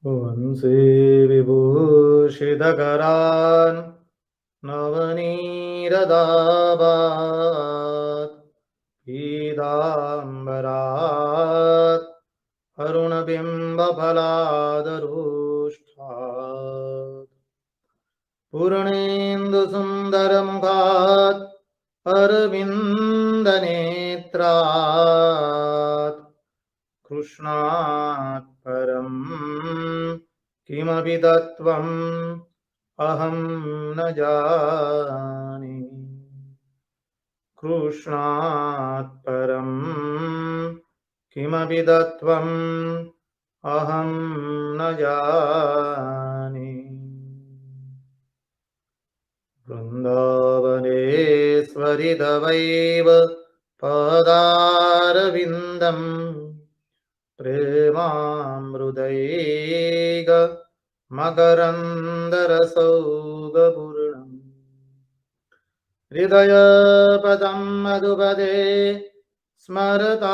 वंशे विभूषितकरान् नवनीरदाभात् पीताम्बरात् अरुणबिम्बफलादरुष्ठात् पूर्णेन्दुसुन्दरमुखात् अरविन्दनेत्रात् कृष्णात् परं किमपि तत्त्वम् अहं न जाने। कृष्णात् परं किमपि तत्त्वम् अहं न जाने। वृन्दावनेश्वरि तवैव पदारविन्दम् प्रेमामृतैक मकरन्दरसौगपूर्णम् हृदयपदं मधुपदे स्मरतापमुग्रम्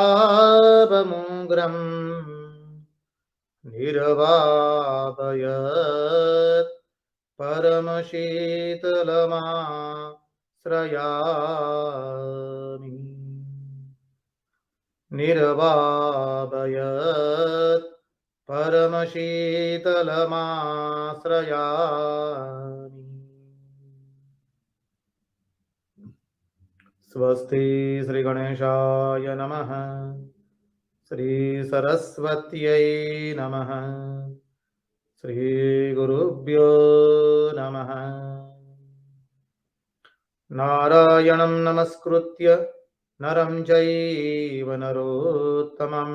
निरवापयत् परमशीतलमाश्रयामि। निरवापयत् परमशीतलमाश्रयामि। स्वस्ति श्रीगणेशाय नमः। श्रीसरस्वत्यै नमः। श्रीगुरुभ्यो नमः। नारायणं नमस्कृत्य नरं चैव नरोत्तमं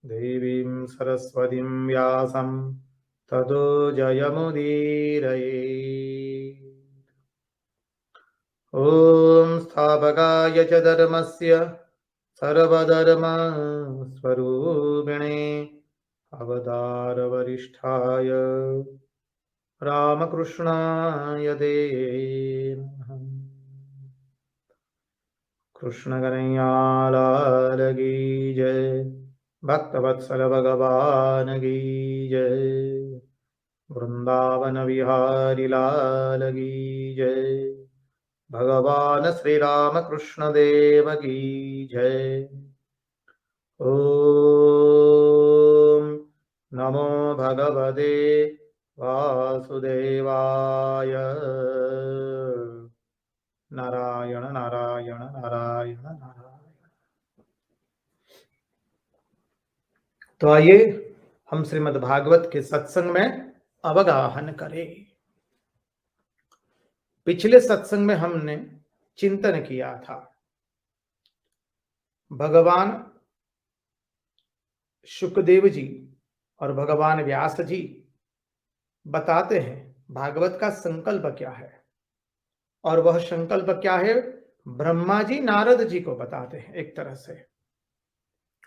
देवीं सरस्वतीं व्यासं ततो जयमुदीरये। ॐ स्थापकाय च धर्मस्य सर्वधर्मस्वरूपिणे अवतारवरिष्ठाय रामकृष्णाय ते नमः। कृष्ण कन्हैया लाल की जय, भक्तवत्सल भगवान की जय, वृंदावन विहारी लाल की जय, भगवान श्री राम कृष्ण देव की जय। ओम नमो भगवते वासुदेवाय। नारायण नारायण नारायण नारायण। तो आइए हम श्रीमद् भागवत के सत्संग में अवगाहन करें। पिछले सत्संग में हमने चिंतन किया था भगवान शुकदेव जी और भगवान व्यास जी बताते हैं भागवत का संकल्प क्या है, और वह संकल्प क्या है ब्रह्मा जी नारद जी को बताते हैं एक तरह से,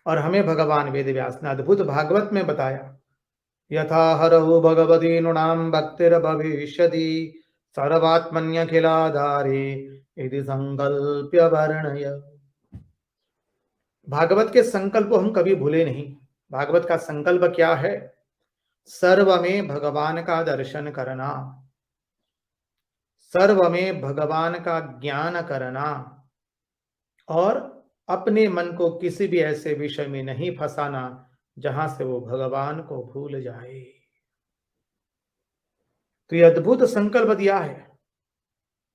और हमें भगवान वेद व्यास ने अद्भुत भागवत में बताया यथा हरहु भगवती नृणाम भक्तिर्भविष्यति सर्वात्मन्यखिलाधारे इति संकल्प्य वर्णय। भागवत के संकल्प को हम कभी भूले नहीं। भागवत का संकल्प क्या है? सर्व में भगवान का दर्शन करना, सर्व में भगवान का ज्ञान करना, और अपने मन को किसी भी ऐसे विषय में नहीं फंसाना जहां से वो भगवान को भूल जाए। तो यह अद्भुत संकल्प दिया है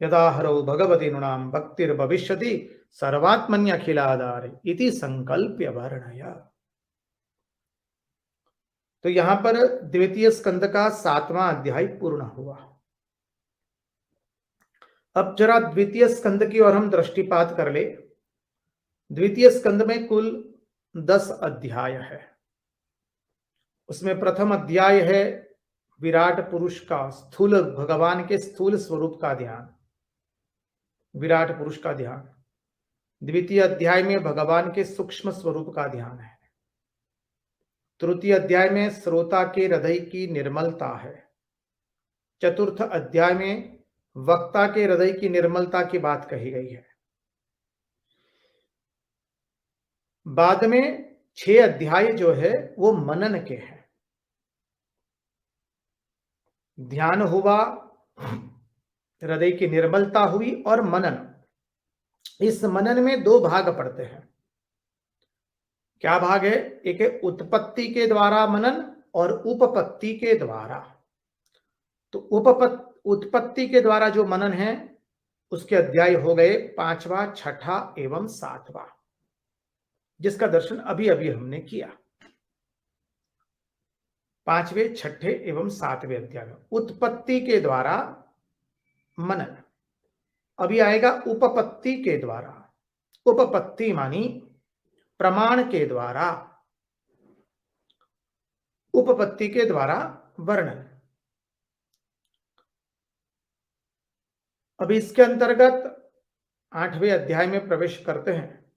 यदा हरौ भगवती नृणाम भक्तिर्भविष्यति सर्वात्मन्यखिलाधारे इति संकल्प्य वर्णय। तो यहां पर द्वितीय स्कंद का 7वां अध्याय पूर्ण हुआ। अब जरा द्वितीय स्कंद की ओर हम दृष्टिपात कर ले। द्वितीय स्कंद में कुल 10 अध्याय है। उसमें प्रथम अध्याय है विराट पुरुष का स्थूल, भगवान के स्थूल स्वरूप का ध्यान, विराट पुरुष का ध्यान। द्वितीय अध्याय में भगवान के सूक्ष्म स्वरूप का ध्यान है। तृतीय अध्याय में श्रोता के हृदय की निर्मलता है। चतुर्थ अध्याय में वक्ता के हृदय की निर्मलता की बात कही गई है। बाद में 6 अध्याय जो है वो मनन के हैं। ध्यान हुआ, हृदय की निर्मलता हुई और मनन। इस मनन में 2 भाग पड़ते हैं। क्या भाग है? एक है उत्पत्ति के द्वारा मनन और उपपत्ति के द्वारा। तो उत्पत्ति के द्वारा जो मनन है उसके अध्याय हो गए 5वां, 6ठा एवं 7वां, जिसका दर्शन अभी अभी हमने किया। 5वें, 6ठे एवं 7वें अध्याय में उत्पत्ति के द्वारा मनन। अभी आएगा उपपत्ति के द्वारा। उपपत्ति मानी प्रमाण के द्वारा, उपपत्ति के द्वारा वर्णन। अभी इसके अंतर्गत 8वें अध्याय में प्रवेश करते हैं।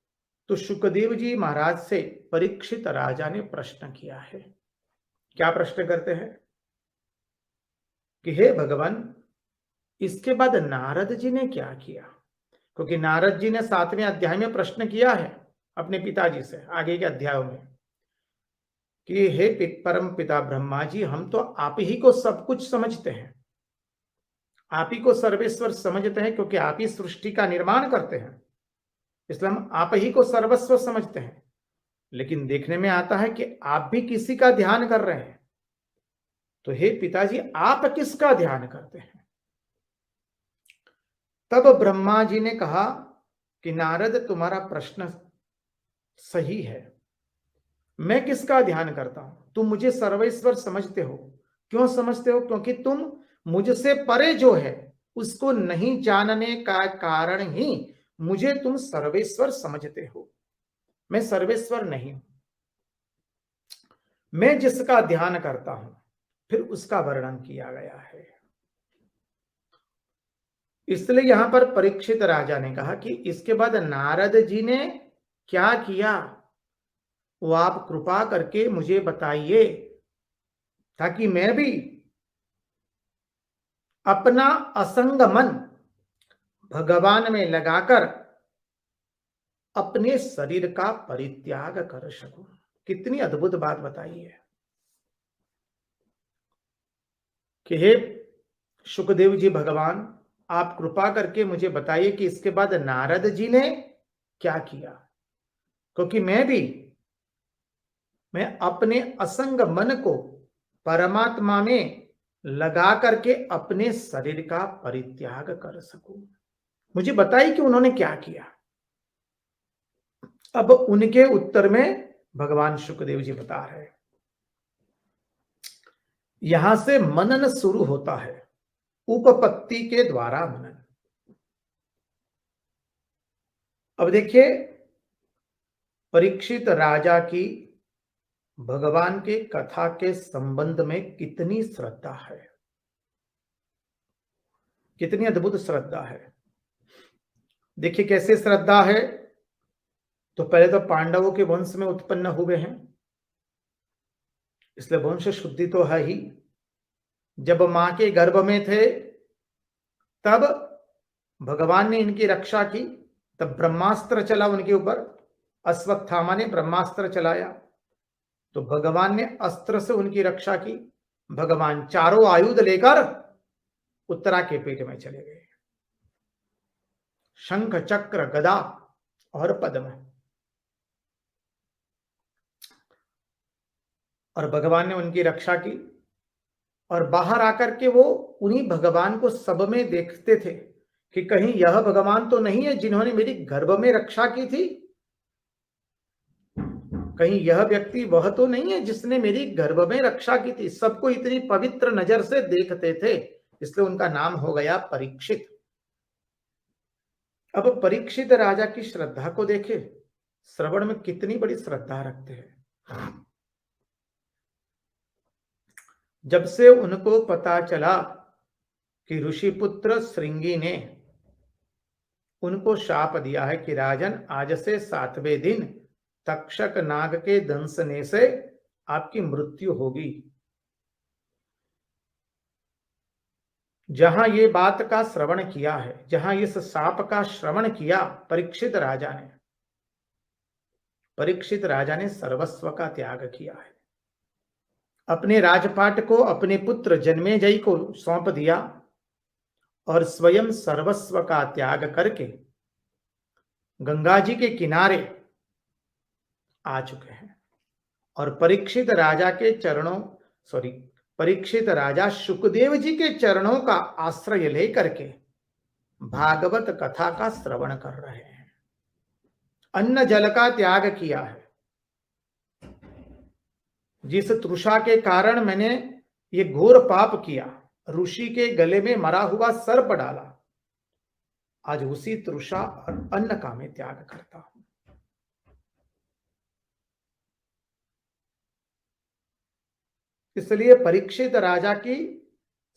तो शुकदेव जी महाराज से परीक्षित राजा ने प्रश्न किया है। क्या प्रश्न करते हैं कि हे भगवान, इसके बाद नारद जी ने क्या किया? क्योंकि नारद जी ने 7वें अध्याय में प्रश्न किया है अपने पिताजी से, आगे के अध्यायों में, कि हे परम पिता ब्रह्मा जी, हम तो आप ही को सब कुछ समझते हैं, आप ही को सर्वेश्वर समझते हैं, क्योंकि आप ही सृष्टि का निर्माण करते हैं, इसलिए हम आप ही को सर्वस्व समझते हैं। लेकिन देखने में आता है कि आप भी किसी का ध्यान कर रहे हैं। तो हे पिताजी, आप किसका ध्यान करते हैं? तब ब्रह्मा जी ने कहा कि नारद, तुम्हारा प्रश्न सही है। मैं किसका ध्यान करता हूं? तुम मुझे सर्वेश्वर समझते हो। क्यों समझते हो? क्योंकि तुम मुझसे परे जो है उसको नहीं जानने का कारण ही मुझे तुम सर्वेश्वर समझते हो। मैं सर्वेश्वर नहीं हूं। मैं जिसका ध्यान करता हूं, फिर उसका वर्णन किया गया है। इसलिए यहां पर परीक्षित राजा ने कहा कि इसके बाद नारद जी ने क्या किया, वो आप कृपा करके मुझे बताइए, ताकि मैं भी अपना असंग मन भगवान में लगाकर अपने शरीर का परित्याग कर सकूं। कितनी अद्भुत बात बताई है कि हे शुकदेव जी भगवान, आप कृपा करके मुझे बताइए कि इसके बाद नारद जी ने क्या किया, क्योंकि मैं अपने असंग मन को परमात्मा में लगा करके अपने शरीर का परित्याग कर सकूं। मुझे बताइए कि उन्होंने क्या किया। अब उनके उत्तर में भगवान शुकदेव जी बता रहे हैं। यहां से मनन शुरू होता है, उपपत्ति के द्वारा मनन। अब देखिए, परीक्षित राजा की भगवान के कथा के संबंध में कितनी श्रद्धा है, कितनी अद्भुत श्रद्धा है। देखिए कैसे श्रद्धा है। तो पहले तो पांडवों के वंश में उत्पन्न हुए हैं, इसलिए वंश शुद्धि तो है ही। जब मां के गर्भ में थे तब भगवान ने इनकी रक्षा की, तब ब्रह्मास्त्र चला उनके ऊपर। अश्वत्थामा ने ब्रह्मास्त्र चलाया, तो भगवान ने अस्त्र से उनकी रक्षा की। भगवान चारों आयुध लेकर उत्तरा के पेट में चले गए, शंख, चक्र, गदा और पद्म। और भगवान ने उनकी रक्षा की, और बाहर आकर के वो उन्हीं भगवान को सब में देखते थे कि कहीं यह भगवान तो नहीं है जिन्होंने मेरी गर्भ में रक्षा की थी, कहीं यह व्यक्ति वह तो नहीं है जिसने मेरी गर्भ में रक्षा की थी। सबको इतनी पवित्र नजर से देखते थे, इसलिए उनका नाम हो गया परीक्षित। अब परीक्षित राजा की श्रद्धा को देखे, श्रवण में कितनी बड़ी श्रद्धा रखते हैं। जब से उनको पता चला कि ऋषिपुत्र श्रृंगी ने उनको शाप दिया है कि राजन, आज से 7वें दिन तक्षक नाग के दंसने से आपकी मृत्यु होगी। जहां ये बात का श्रवण किया है, जहां इस शाप का श्रवण किया परीक्षित राजा ने सर्वस्व का त्याग किया है। अपने राजपाट को अपने पुत्र जन्मेजय को सौंप दिया और स्वयं सर्वस्व का त्याग करके गंगा जी के किनारे आ चुके हैं। और परीक्षित राजा सुखदेव जी के चरणों का आश्रय लेकर के भागवत कथा का श्रवण कर रहे हैं। अन्न जल का त्याग किया है। जिस तृषा के कारण मैंने ये घोर पाप किया, ऋषि के गले में मरा हुआ सर्प डाला, आज उसी तृषा और अन्न का मैं त्याग करता हूं। इसलिए परीक्षित राजा की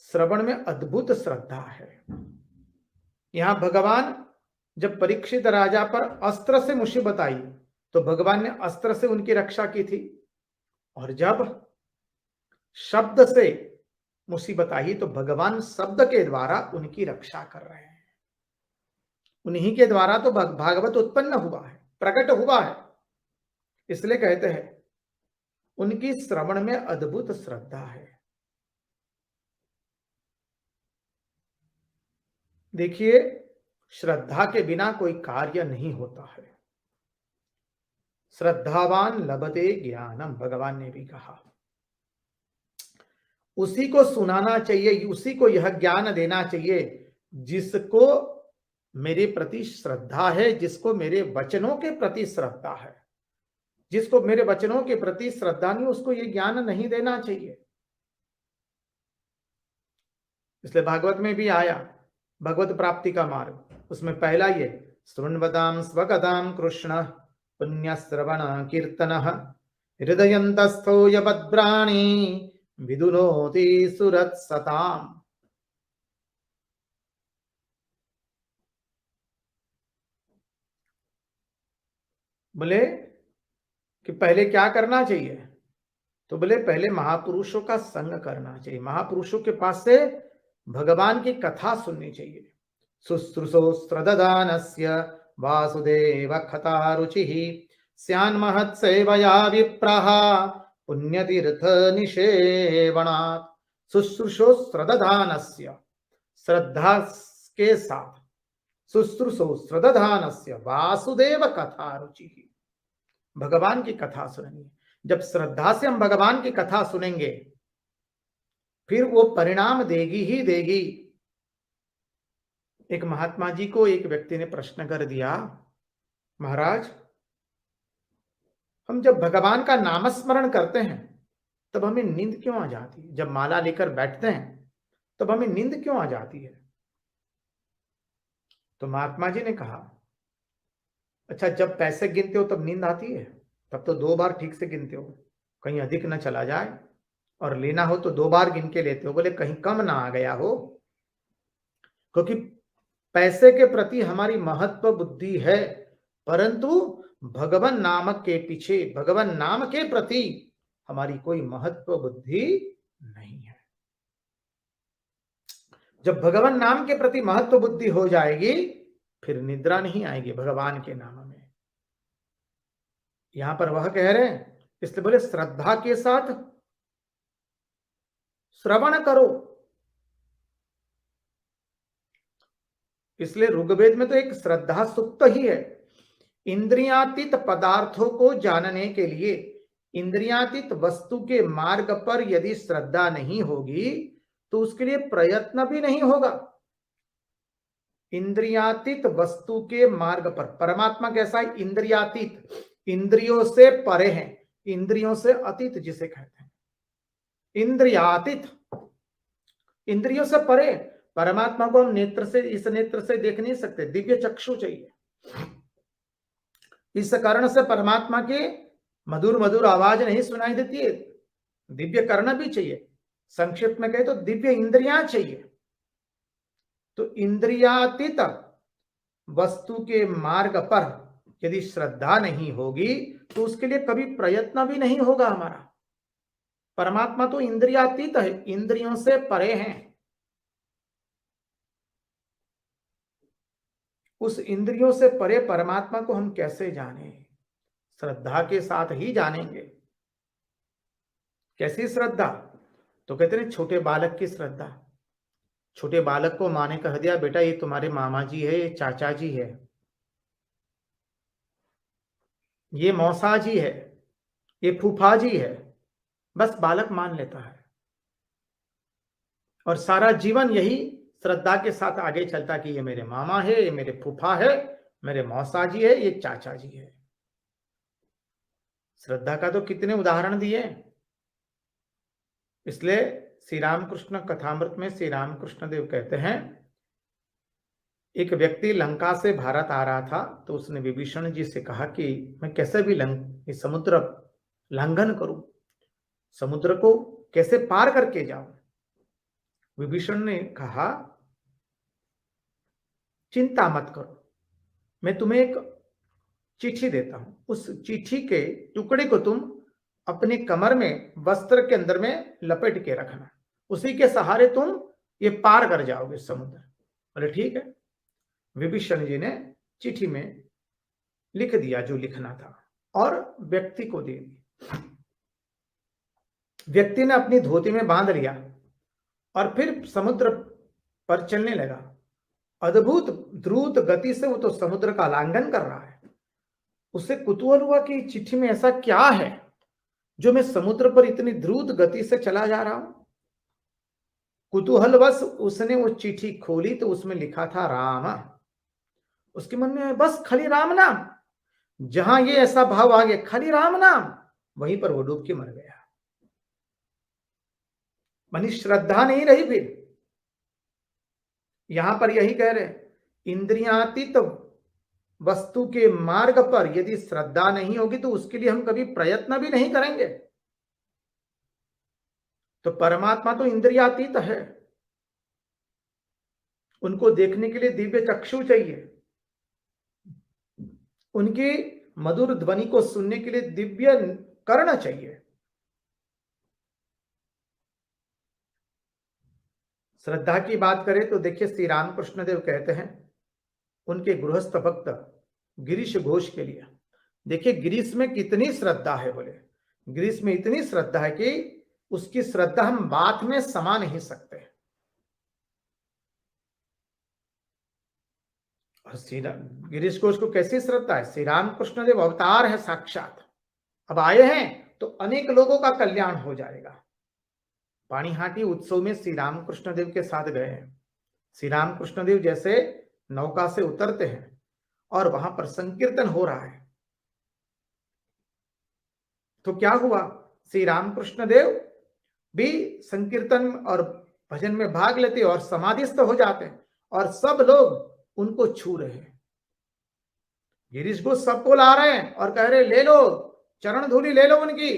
श्रवण में अद्भुत श्रद्धा है। यहां भगवान जब परीक्षित राजा पर अस्त्र से मुसीबत आई तो भगवान ने अस्त्र से उनकी रक्षा की थी, और जब शब्द से मुसीबत आई तो भगवान शब्द के द्वारा उनकी रक्षा कर रहे हैं। उन्हीं के द्वारा तो भागवत उत्पन्न हुआ है, प्रकट हुआ है। इसलिए कहते हैं उनकी श्रवण में अद्भुत श्रद्धा है। देखिए, श्रद्धा के बिना कोई कार्य नहीं होता है। श्रद्धावान लभते ज्ञानम, भगवान ने भी कहा। उसी को सुनाना चाहिए, उसी को यह ज्ञान देना चाहिए जिसको मेरे प्रति श्रद्धा है, जिसको मेरे वचनों के प्रति श्रद्धा है। जिसको मेरे वचनों के प्रति श्रद्धा नहीं, उसको ये ज्ञान नहीं देना चाहिए। इसलिए भागवत में भी आया भगवत प्राप्ति का मार्ग, उसमें पहला ये शृण्वतां स्वकथां कृष्ण पुण्य श्रवण कीर्तन हृदयन्तस्थो यवद्ब्राणी विदुनोति सुरत्सताम्। बोले कि पहले क्या करना चाहिए, तो बोले पहले महापुरुषों का संग करना चाहिए। महापुरुषों के पास से भगवान की कथा सुननी चाहिए। शुश्रूषो श्रद्धानस्य वासुदेव कथा रुचिः स्यान्महत्सेवया विप्राः पुण्यतीर्थ निषेवणात्। शुश्रूषो श्रद्धानस्य, श्रद्धा के साथ, शुश्रूषो श्रद्धानस्य वासुदेव कथा रुचिः, भगवान की कथा सुनेंगे। जब श्रद्धा से हम भगवान की कथा सुनेंगे फिर वो परिणाम देगी ही देगी। एक महात्मा जी को एक व्यक्ति ने प्रश्न कर दिया, महाराज हम जब भगवान का नामस्मरण करते हैं तब हमें नींद क्यों आ जाती है? जब माला लेकर बैठते हैं तब हमें नींद क्यों आ जाती है? तो महात्मा जी ने कहा, अच्छा जब पैसे गिनते हो तब नींद आती है? तब तो 2 बार ठीक से गिनते हो, कहीं अधिक ना चला जाए, और लेना हो तो 2 बार गिन के लेते हो। बोले कहीं कम ना आ गया हो। क्योंकि पैसे के प्रति हमारी महत्व बुद्धि है, परंतु भगवान नाम के पीछे, भगवान नाम के प्रति हमारी कोई महत्व बुद्धि नहीं है। जब भगवान नाम के प्रति महत्व बुद्धि हो जाएगी फिर निद्रा नहीं आएगी भगवान के नाम में। यहां पर वह कह रहे हैं, इसलिए बोले श्रद्धा के साथ श्रवण करो। इसलिए ऋग्वेद में तो एक श्रद्धा सुक्त ही है। इंद्रियातीत पदार्थों को जानने के लिए, इंद्रियातीत वस्तु के मार्ग पर यदि श्रद्धा नहीं होगी तो उसके लिए प्रयत्न भी नहीं होगा। इंद्रियातीत वस्तु के मार्ग पर, परमात्मा कैसा है? इंद्रियातीत, इंद्रियों से परे है, इंद्रियों से अतीत जिसे कहते हैं। इंद्रियातीत, इंद्रियों से परे। परमात्मा को हम नेत्र से, इस नेत्र से देख नहीं सकते, दिव्य चक्षु चाहिए। इस कारण से परमात्मा की मधुर मधुर आवाज नहीं सुनाई देती है, दिव्य कर्ण भी चाहिए। संक्षिप्त में कहे तो दिव्य इंद्रियां चाहिए। तो इंद्रियातीत वस्तु के मार्ग पर यदि श्रद्धा नहीं होगी तो उसके लिए कभी प्रयत्न भी नहीं होगा हमारा। परमात्मा तो इंद्रियातीत है, इंद्रियों से परे हैं। उस इंद्रियों से परे परमात्मा को हम कैसे जाने? श्रद्धा के साथ ही जानेंगे। कैसी श्रद्धा? तो कहते हैं छोटे बालक की श्रद्धा। छोटे बालक को माँ ने कह दिया, बेटा ये तुम्हारे मामा जी है, ये चाचा जी है, ये मौसा जी है, ये फूफा जी है, बस बालक मान लेता है और सारा जीवन यही श्रद्धा के साथ आगे चलता कि ये मेरे मामा है, ये मेरे फूफा है, मेरे मौसा जी है, ये चाचा जी है। श्रद्धा का तो कितने उदाहरण दिए। इसलिए श्री रामकृष्ण कथामृत में श्री रामकृष्ण देव कहते हैं, एक व्यक्ति लंका से भारत आ रहा था तो उसने विभीषण जी से कहा कि मैं कैसे भी समुद्र लंघन करूं, समुद्र को कैसे पार करके जाऊं। विभीषण ने कहा, चिंता मत करो, मैं तुम्हें एक चिट्ठी देता हूं, उस चिट्ठी के टुकड़े को तुम अपने कमर में वस्त्र के अंदर में लपेट के रखना, उसी के सहारे तुम ये पार कर जाओगे समुद्र। बोले ठीक है। विभीषण जी ने चिट्ठी में लिख दिया जो लिखना था और व्यक्ति को दे दी। व्यक्ति ने अपनी धोती में बांध लिया और फिर समुद्र पर चलने लगा। अद्भुत द्रुत गति से वो तो समुद्र का लांघन कर रहा है। उसे कुतूहल हुआ कि चिट्ठी में ऐसा क्या है जो मैं समुद्र पर इतनी द्रुत गति से चला जा रहा हूं। कुतूहलवश उसने वो चिट्ठी खोली तो उसमें लिखा था राम। उसके मन में बस खाली राम नाम, जहां ये ऐसा भाव आ गया खाली राम नाम, वहीं पर वो डूब के मर गया। मनी श्रद्धा नहीं रही। फिर यहां पर यही कह रहे, इंद्रियातीत वस्तु के मार्ग पर यदि श्रद्धा नहीं होगी तो उसके लिए हम कभी प्रयत्न भी नहीं करेंगे। तो परमात्मा तो इंद्रियातीत है, उनको देखने के लिए दिव्य चक्षु चाहिए, उनकी मधुर ध्वनि को सुनने के लिए दिव्य कर्ण चाहिए। श्रद्धा की बात करें तो देखिए श्री रामकृष्ण देव कहते हैं उनके गृहस्थ भक्त गिरीश घोष के लिए, देखिए गिरीश में कितनी श्रद्धा है। बोले गिरीश में इतनी श्रद्धा है कि उसकी श्रद्धा हम बात में समा नहीं सकते। और श्री गिरीश घोष को कैसी श्रद्धा है? श्री रामकृष्ण देव अवतार है साक्षात, अब आए हैं तो अनेक लोगों का कल्याण हो जाएगा। पाणीहाटी उत्सव में श्री रामकृष्ण देव के साथ गए हैं। श्री रामकृष्ण देव जैसे नौका से उतरते हैं और वहां पर संकीर्तन हो रहा है, तो क्या हुआ, श्री रामकृष्ण देव भी संकीर्तन और भजन में भाग लेते और समाधिस्थ हो जाते हैं और सब लोग उनको छू रहे हैं। गिरीश घोष सबको ला रहे हैं और कह रहे ले लो, चरण धूलि ले लो उनकी,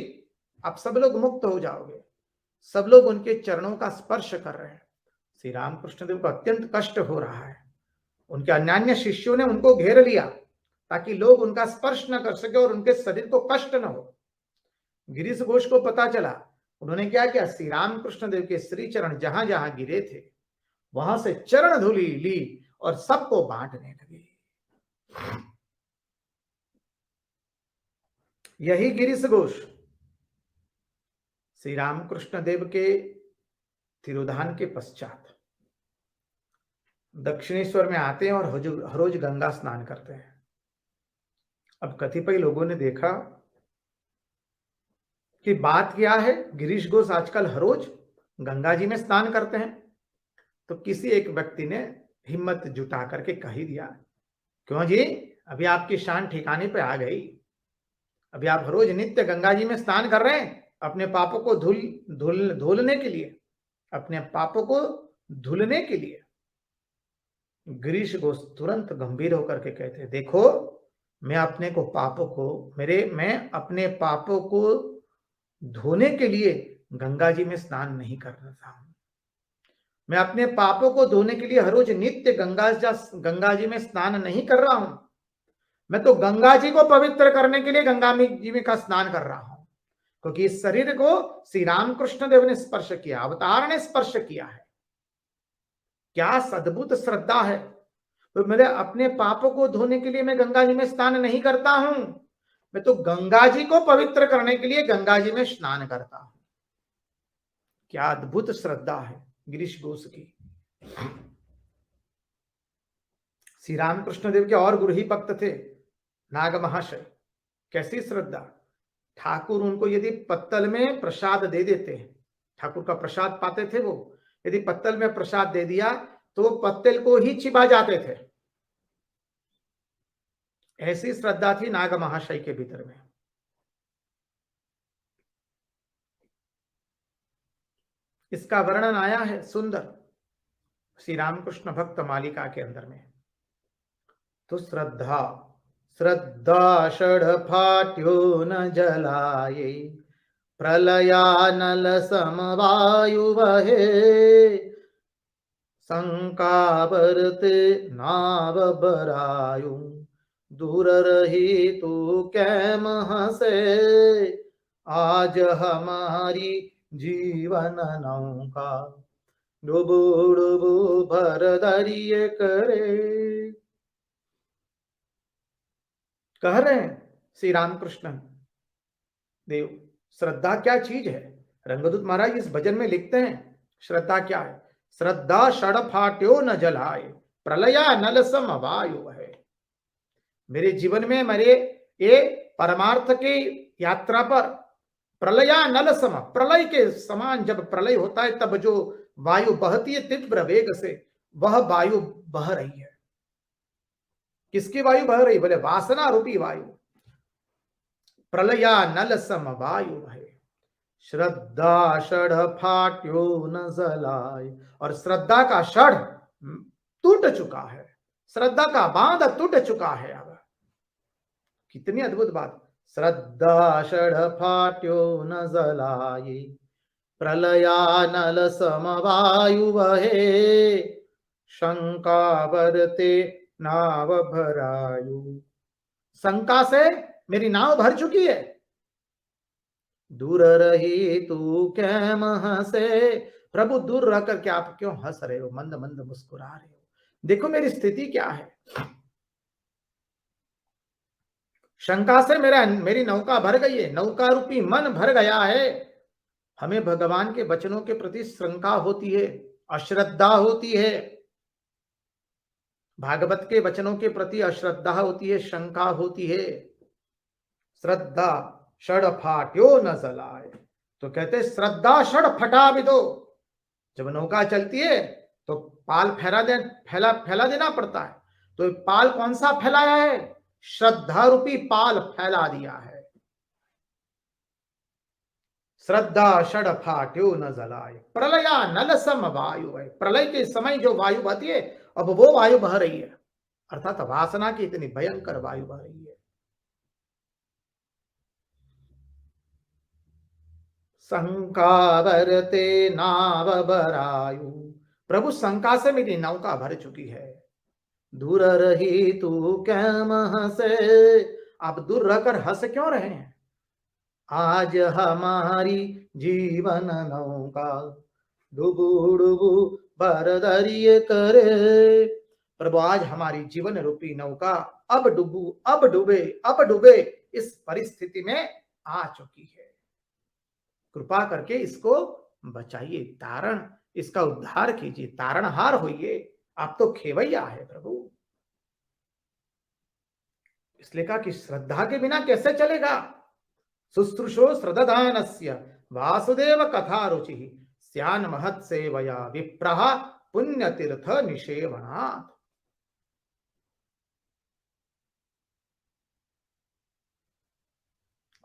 अब सब लोग मुक्त हो जाओगे। सब लोग उनके चरणों का स्पर्श कर रहे हैं। श्री रामकृष्ण देव को अत्यंत कष्ट हो रहा है। उनके अन्य शिष्यों ने उनको घेर लिया ताकि लोग उनका स्पर्श न कर सके और उनके शरीर को कष्ट न हो। गिरीश घोष को पता चला, उन्होंने क्या किया, श्री रामकृष्ण देव के श्री चरण जहां जहां गिरे थे वहां से चरण धूलि ली और सबको बांटने लगे। यही गिरीश घोष श्री रामकृष्ण देव के तिरोधान के पश्चात दक्षिणेश्वर में आते हैं और हर रोज गंगा स्नान करते हैं। अब कतिपय लोगों ने देखा कि बात क्या है, गिरीश घोष आजकल हर रोज गंगा जी में स्नान करते हैं। तो किसी एक व्यक्ति ने हिम्मत जुटा करके कह ही दिया, क्यों जी, अभी आपकी शान ठिकाने पे आ गई, अभी आप हर रोज नित्य गंगा जी में स्नान कर रहे हैं अपने पापों को धुलने के लिए, अपने पापों को धुलने के लिए। गिरीश घोष तुरंत गंभीर होकर के कहते, देखो मैं अपने पापों को धोने के लिए गंगा जी में स्नान नहीं कर रहा हूं, मैं अपने पापों को धोने के लिए हर रोज नित्य गंगा जी में स्नान नहीं कर रहा हूं, मैं तो गंगा जी को पवित्र करने के लिए गंगा जी में का स्नान कर रहा हूं, क्योंकि इस शरीर को श्री रामकृष्ण देव ने स्पर्श किया, अवतार ने स्पर्श किया है। क्या सद्भुत श्रद्धा है। तो मेरे अपने पापों को धोने के लिए मैं गंगा जी में स्नान नहीं करता हूं, मैं तो गंगा जी को पवित्र करने के लिए गंगा जी में स्नान करता हूं। क्या अद्भुत श्रद्धा है गिरीश घोष की। श्री रामकृष्ण देव के और गुरु ही भक्त थे नाग महाशय। कैसी श्रद्धा। ठाकुर उनको यदि पत्तल में प्रसाद दे देते हैं, ठाकुर का प्रसाद पाते थे वो, यदि पत्तल में प्रसाद दे दिया तो वो पत्तल को ही चिबा जाते थे। ऐसी श्रद्धा थी नाग महाशय के भीतर में। इसका वर्णन आया है सुंदर श्री रामकृष्ण भक्त मालिका के अंदर में। तो श्रद्धा श्रद्धा षड फाट्यो न जलाये, प्रलयानल समवायु वहे, शंका बरते नाव बरायु, दूर रही तू कैम हंसे, आज हमारी जीवन नौका, डुबू डुबू भर दरिए करे। कह रहे हैं श्री रामकृष्ण देव, श्रद्धा क्या चीज है। रंगदूत महाराज इस भजन में लिखते हैं श्रद्धा क्या है। श्रद्धा षड फाट्यो न जलाए, प्रलया नल सम वायु है। मेरे जीवन में मेरे ये परमार्थ की यात्रा पर प्रलया नल सम, प्रलय के समान जब प्रलय होता है तब जो वायु बहती है तीव्र वेग से, वह वायु बह रही है। किसकी वायु बह रही। बोले वासना रूपी वायु। प्रलया नल सम वायु है। श्रद्धा षड फाट्यो न जलाए, और श्रद्धा का षड टूट चुका है, श्रद्धा का बांध टूट चुका है। अब कितनी अद्भुत बात। श्रद्धा षड फाट्यो न जलाए, प्रलयानल समवायु वहे, शंका बरते नाव भरायु। शंका से मेरी नाव भर चुकी है। दूर रही तू कैम हंसे, प्रभु दूर रह करके आप क्यों हंस रहे हो, मंद मंद मुस्कुरा रहे हो। देखो मेरी स्थिति क्या है। शंका से मेरी नौका भर गई है, नौका रूपी मन भर गया है। हमें भगवान के वचनों के प्रति शंका होती है, अश्रद्धा होती है। भागवत के वचनों के प्रति अश्रद्धा होती है, शंका होती है। श्रद्धा षड फाट्यो न जलाए, तो कहते श्रद्धा षड फटा भी दो। जब नौका चलती है तो पाल फैला देना पड़ता है। तो पाल कौन सा फैलाया है। श्रद्धा रूपी पाल फैला दिया है। श्रद्धा षड फाट्यो न जलाए, प्रलया नल सम वायु है। प्रलय के समय जो वायु बहती है अब वो वायु बह रही है, अर्थात वासना की इतनी भयंकर वायु बह रही है। शंका बरते नाव बरायु, प्रभु शंका से मेरी नौका भर चुकी है। दूर रही तू कैम हंसे, आप दूर रहकर हंस क्यों रहे हैं। आज हमारी जीवन नौका, डुबू डुबू भर दरिए करे। प्रभु आज हमारी जीवन रूपी नौका अब डूबे इस परिस्थिति में आ चुकी है। कृपा करके इसको बचाइए, तारण इसका उद्धार कीजिए, तारणहार होइए। आप तो खेवैया है प्रभु। इसलिए कहा कि श्रद्धा के बिना कैसे चलेगा। शुश्रूषो श्रद्धानस्य वासुदेव कथा रुचि, स्यान महत् सेवया विप्रः पुण्य तीर्थ निषेवनात्।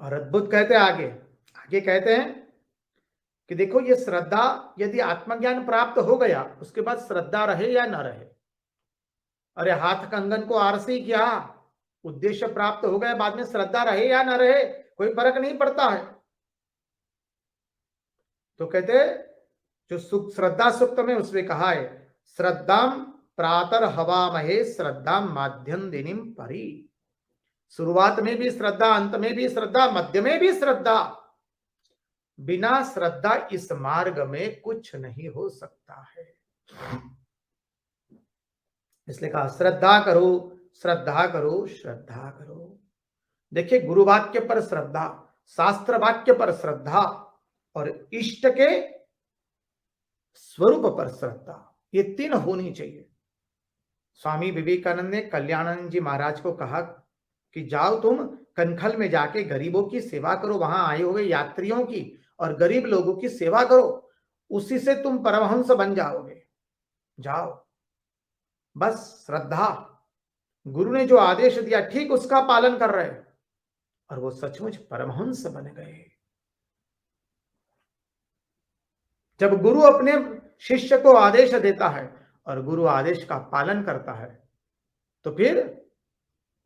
और अद्भुत कहते आगे कहते हैं कि देखो ये श्रद्धा, यदि आत्मज्ञान प्राप्त हो गया उसके बाद श्रद्धा रहे या न रहे। अरे हाथ कंगन को आरसी किया, उद्देश्य प्राप्त हो गया, बाद में श्रद्धा रहे या न रहे कोई फर्क नहीं पड़ता है। तो कहते जो श्रद्धा सूक्त में उसमें कहा है, श्रद्धाम प्रातर हवामहे श्रद्धाम माध्यम दिनिम परी। शुरुआत में भी श्रद्धा, अंत में भी श्रद्धा, मध्य में भी श्रद्धा। बिना श्रद्धा इस मार्ग में कुछ नहीं हो सकता है। इसलिए कहा श्रद्धा करो, श्रद्धा करो, श्रद्धा करो। देखिए, गुरु वाक्य पर श्रद्धा, शास्त्र वाक्य पर श्रद्धा और इष्ट के स्वरूप पर श्रद्धा, ये तीन होनी चाहिए। स्वामी विवेकानंद ने कल्याणानंद जी महाराज को कहा कि जाओ तुम कनखल में जाके गरीबों की सेवा करो, वहां आए हुए यात्रियों की और गरीब लोगों की सेवा करो, उसी से तुम परमहंस बन जाओगे। जाओ, बस श्रद्धा, गुरु ने जो आदेश दिया ठीक उसका पालन कर रहे और वो सचमुच परमहंस बन गए। जब गुरु अपने शिष्य को आदेश देता है और गुरु आदेश का पालन करता है तो फिर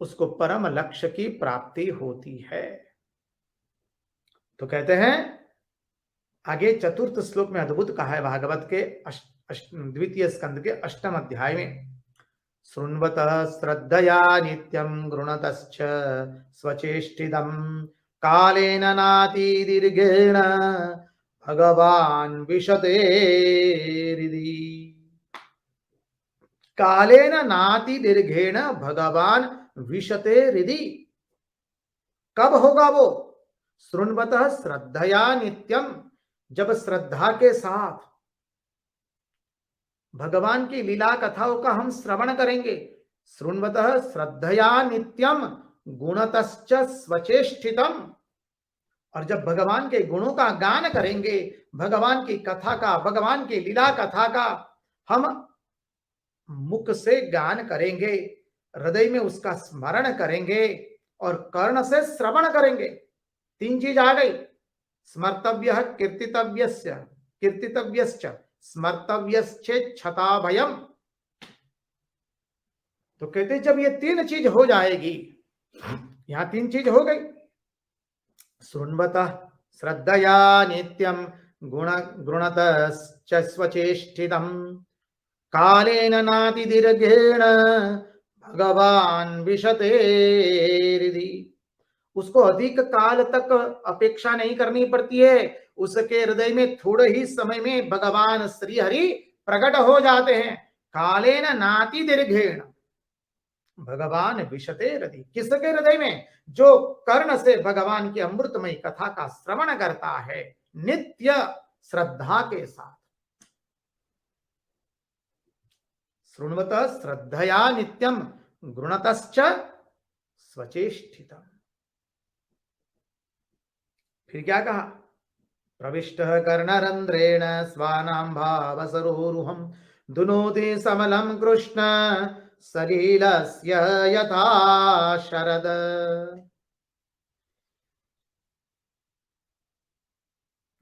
उसको परम लक्ष्य की प्राप्ति होती है। तो कहते हैं आगे चतुर्थ श्लोक में अद्भुत कहा है भागवत के द्वितीय स्कंद के 8वें अध्याय में, शृण्वतः श्रद्धया नित्यं गृणतश्च स्वचेष्टितं कालेन नाति दीर्घेण भगवान विशते हृदि। कालेन नाति दीर्घेण भगवान विशते हृदि। कब होगा वो? शृण्वतः श्रद्धया नित्यम, जब श्रद्धा के साथ भगवान की लीला कथाओं का हम श्रवण करेंगे। शृण्वतः श्रद्धया नित्यम गुणतश्च स्वचेष्टितम, और जब भगवान के गुणों का गान करेंगे, भगवान की कथा का, भगवान की लीला कथा का हम मुख से गान करेंगे, हृदय में उसका स्मरण करेंगे और कर्ण से श्रवण करेंगे। तीन चीज आ गई, स्मर्तव्यः कीर्तितव्यस्य कीर्तितव्यश्च स्मर्तव्यश्चेच्छता भयम। तो कहते जब ये तीन चीज हो जाएगी, यहां तीन चीज हो गई, शृण्वतः श्रद्धया नित्यं गुणतश्च स्वचेष्टितं कालेन नाति दीर्घेण भगवान विशते हृदि। उसको अधिक काल तक अपेक्षा नहीं करनी पड़ती है, उसके हृदय में थोड़े ही समय में भगवान श्री हरि प्रकट हो जाते हैं। कालेन नाति दीर्घेण भगवान विशते हृदि। किसके हृदय में? जो कर्ण से भगवान की अमृतमय कथा का श्रवण करता है नित्य श्रद्धा के साथ। शृण्वतः श्रद्धया नित्यम गृणतश्च स्वचेष्टितम्। फिर क्या कहा? प्रविष्टः कर्णरंध्रेण स्वानां भावसरोरुहं दुनोति समलं कृष्ण सलीलस्य यथा शरद।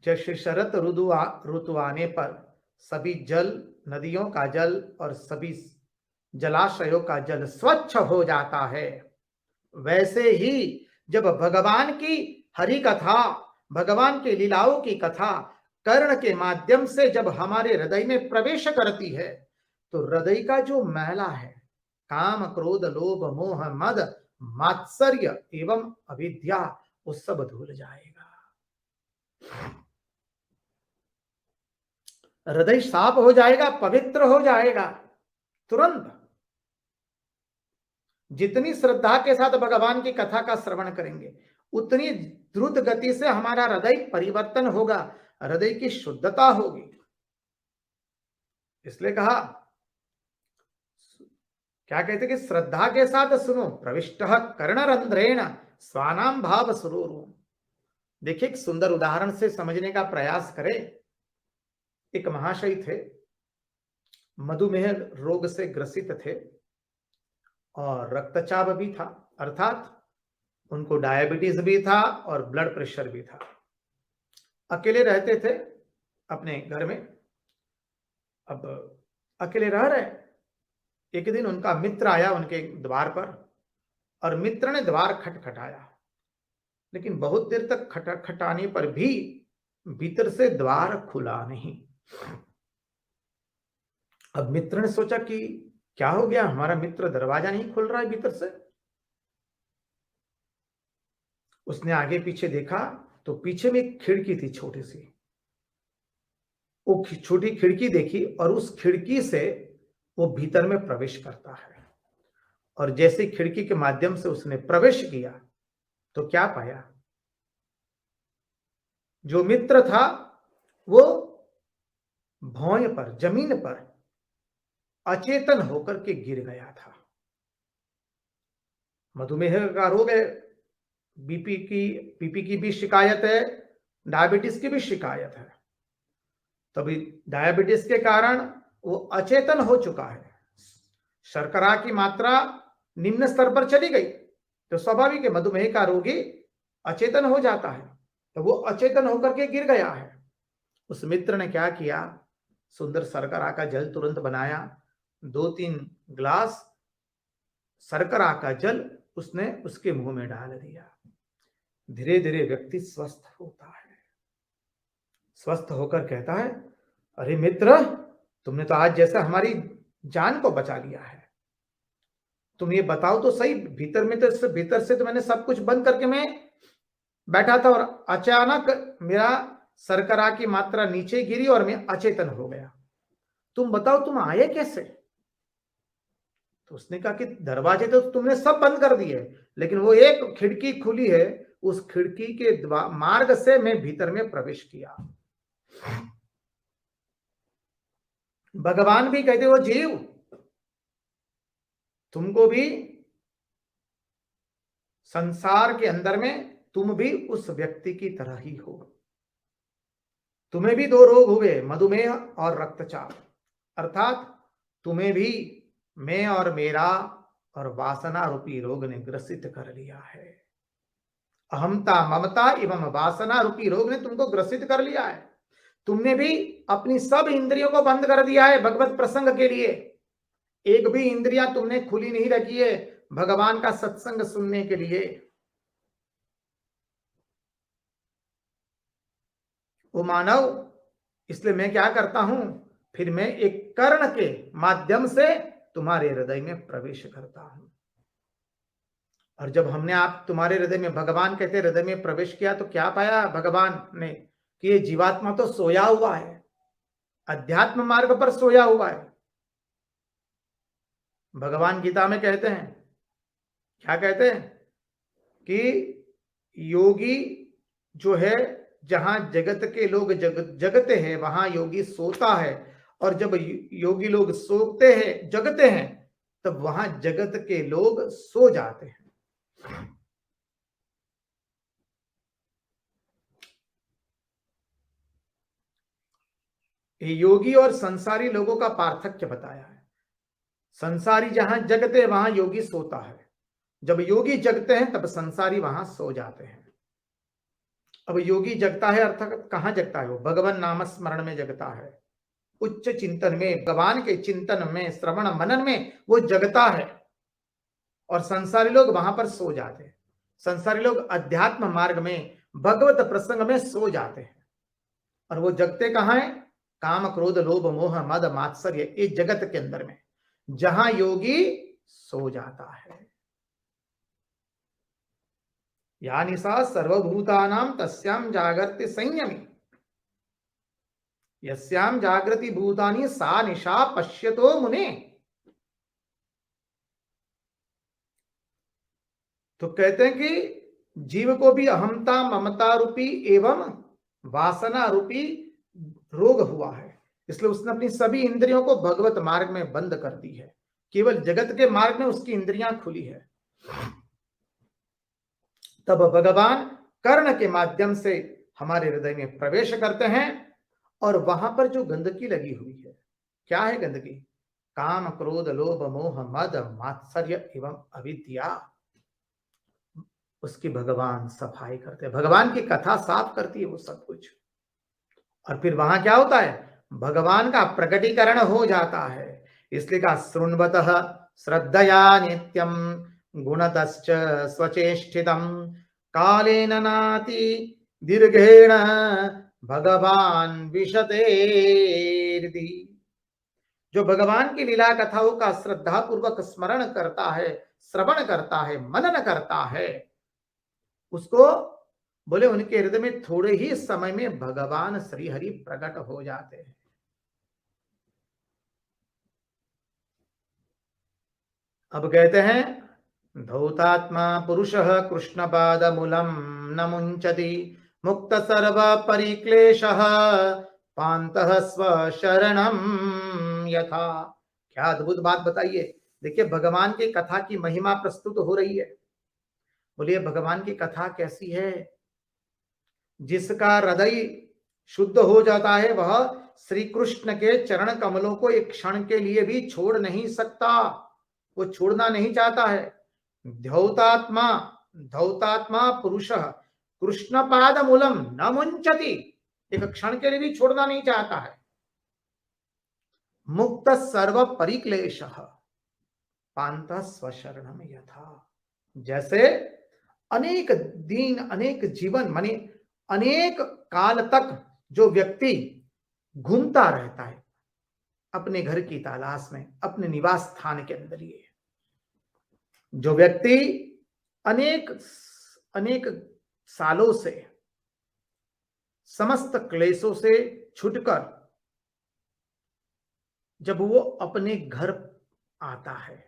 जैसे शरद ऋतु आने पर सभी जल, नदियों का जल और सभी जलाशयों का जल स्वच्छ हो जाता है, वैसे ही जब भगवान की हरि कथा, भगवान के लीलाओं की कथा कर्ण के माध्यम से जब हमारे हृदय में प्रवेश करती है तो हृदय का जो मैला है, काम क्रोध लोभ मोह मद मात्सर्य एवं अविद्या, वो सब धुल जाएगा। हृदय साफ हो जाएगा, पवित्र हो जाएगा तुरंत। जितनी श्रद्धा के साथ भगवान की कथा का श्रवण करेंगे उतनी द्रुत गति से हमारा हृदय परिवर्तन होगा, हृदय की शुद्धता होगी। इसलिए कहा, क्या कहते कि श्रद्धा के साथ सुनो, प्रविष्टः कर्णरंध्रेण स्वानां भाव सरोरुहम्। देखिए एक सुंदर उदाहरण से समझने का प्रयास करें। एक महाशय थे, मधुमेह रोग से ग्रसित थे और रक्तचाप भी था, अर्थात उनको डायबिटीज भी था और ब्लड प्रेशर भी था। अकेले रहते थे अपने घर में। अब अकेले रह रहे, एक दिन उनका मित्र आया उनके द्वार पर और मित्र ने द्वार खटखटाया, लेकिन बहुत देर तक खटखटाने पर भी भीतर से द्वार खुला नहीं। अब मित्र ने सोचा कि क्या हो गया, हमारा मित्र दरवाजा नहीं खोल रहा है भीतर से। उसने आगे पीछे देखा तो पीछे में एक खिड़की थी छोटी सी। वो छोटी खिड़की देखी और उस खिड़की से वो भीतर में प्रवेश करता है। और जैसे खिड़की के माध्यम से उसने प्रवेश किया तो क्या पाया, जो मित्र था वो भौं पर, जमीन पर अचेतन होकर के गिर गया था। मधुमेह का रोग है, बीपी की भी शिकायत है, डायबिटीज की भी शिकायत है। तभी डायबिटीज के कारण वो अचेतन हो चुका है, शर्करा की मात्रा निम्न स्तर पर चली गई, तो स्वाभाविक है मधुमेह का रोगी अचेतन हो जाता है। तो वो अचेतन होकर के गिर गया है। उस मित्र ने क्या किया, सुंदर शर्करा का जल तुरंत बनाया, 2-3 ग्लास शर्करा का जल उसने उसके मुंह में डाल दिया। धीरे धीरे व्यक्ति स्वस्थ होता है। स्वस्थ होकर कहता है, अरे मित्र, तुमने तो आज जैसा हमारी जान को बचा लिया है। तुम ये बताओ तो सही, भीतर से तो मैंने सब कुछ बंद करके मैं बैठा था और अचानक मेरा शर्करा की मात्रा नीचे गिरी और मैं अचेतन हो गया। तुम बताओ तुम आए कैसे? तो उसने कहा कि दरवाजे तो तुमने सब बंद कर दिए, लेकिन वो एक खिड़की खुली है, उस खिड़की के मार्ग से मैं भीतर में प्रवेश किया। भगवान भी कहते हो जीव, तुमको भी संसार के अंदर में तुम भी उस व्यक्ति की तरह ही हो। तुम्हें भी 2 रोग हुए, मधुमेह और रक्तचाप, अर्थात तुम्हें भी मैं और मेरा और वासना रूपी रोग ने ग्रसित कर लिया है। अहमता, ममता एवं वासना रूपी रोग ने तुमको ग्रसित कर लिया है। तुमने भी अपनी सब इंद्रियों को बंद कर दिया है भगवत प्रसंग के लिए। एक भी इंद्रियां तुमने खुली नहीं रखी है भगवान का सत्संग सुनने के लिए। वो मानव, इसलिए मैं क्या करता हूं, फिर मैं एक कर्ण के माध्यम से तुम्हारे हृदय में प्रवेश करता हूं। और जब हमने आप तुम्हारे हृदय में, भगवान कहते हृदय में प्रवेश किया, तो क्या पाया भगवान ने कि ये जीवात्मा तो सोया हुआ है, अध्यात्म मार्ग पर सोया हुआ है। भगवान गीता में कहते हैं, क्या कहते हैं कि योगी जो है, जहां जगत के लोग जगते हैं वहां योगी सोता है, और जब योगी लोग सोते हैं, जगते हैं, तब वहां जगत के लोग सो जाते हैं। योगी और संसारी लोगों का पार्थक्य बताया है। संसारी जहां जगते हैं वहां योगी सोता है, जब योगी जगते हैं तब संसारी वहां सो जाते हैं। अब योगी जगता है अर्थात कहां जगता है, वो भगवान नाम स्मरण में जगता है, उच्च चिंतन में, भगवान के चिंतन में, श्रवण मनन में वो जगता है। और संसारी लोग वहां पर सो जाते हैं। संसारी लोग अध्यात्म मार्ग में, भगवत प्रसंग में सो जाते हैं। और वो जगते कहां है, काम क्रोध लोभ मोह मद मात्सर्य, इस जगत के अंदर में, जहां योगी सो जाता है। या निशा सर्वभूतानां तस्याम जागर्ति संयमी, यस्याम जागृति भूतानि सा निशा पश्यतो मुने। तो कहते हैं कि जीव को भी अहमता ममता रूपी एवं वासना रूपी रोग हुआ है, इसलिए उसने अपनी सभी इंद्रियों को भगवत मार्ग में बंद कर दी है। केवल जगत के मार्ग में उसकी इंद्रियां खुली है। तब भगवान कर्ण के माध्यम से हमारे हृदय में प्रवेश करते हैं, और वहां पर जो गंदगी लगी हुई है, क्या है गंदगी, काम क्रोध लोभ मोह मद मात्सर्य एवं अविद्या, उसकी भगवान सफाई करते हैं। भगवान की कथा साफ करती है वो सब कुछ। और फिर वहां क्या होता है, भगवान का प्रकटीकरण हो जाता है। इसलिए कहा शृण्वतः श्रद्धया नित्यम गुणतश्च स्वचेष्टितम कालेन नाति दीर्घेण भगवान विशते हृदि। जो भगवान की लीला कथाओं का श्रद्धा पूर्वक स्मरण करता है, श्रवण करता है, मनन करता है, उसको बोले उनके हृदय में थोड़े ही समय में भगवान श्री हरि प्रकट हो जाते हैं। अब कहते हैं धौतात्मा पुरुषः कृष्णपादमूलं न मुञ्चति मुक्त सर्व परिक्लेशः पान्तः स्वशरणं यथा। क्या अद्भुत बात बताइए। देखिए भगवान की कथा की महिमा प्रस्तुत हो रही है। बोलिए भगवान की कथा कैसी है। जिसका हृदय शुद्ध हो जाता है वह श्री कृष्ण के चरण कमलों को एक क्षण के लिए भी छोड़ नहीं सकता, वो छोड़ना नहीं चाहता है। धौतात्मा धौतात्मा पुरुषः कृष्ण पाद मूलम न मुंचति, एक क्षण के लिए भी छोड़ना नहीं चाहता है। मुक्त सर्व परिक्लेशः पांत स्वशरणम यथा। जैसे अनेक दिन अनेक जीवन माने अनेक काल तक जो व्यक्ति घूमता रहता है अपने घर की तलाश में, अपने निवास स्थान के अंदर, ये जो व्यक्ति अनेक अनेक सालों से समस्त क्लेशों से छुटकर जब वो अपने घर आता है,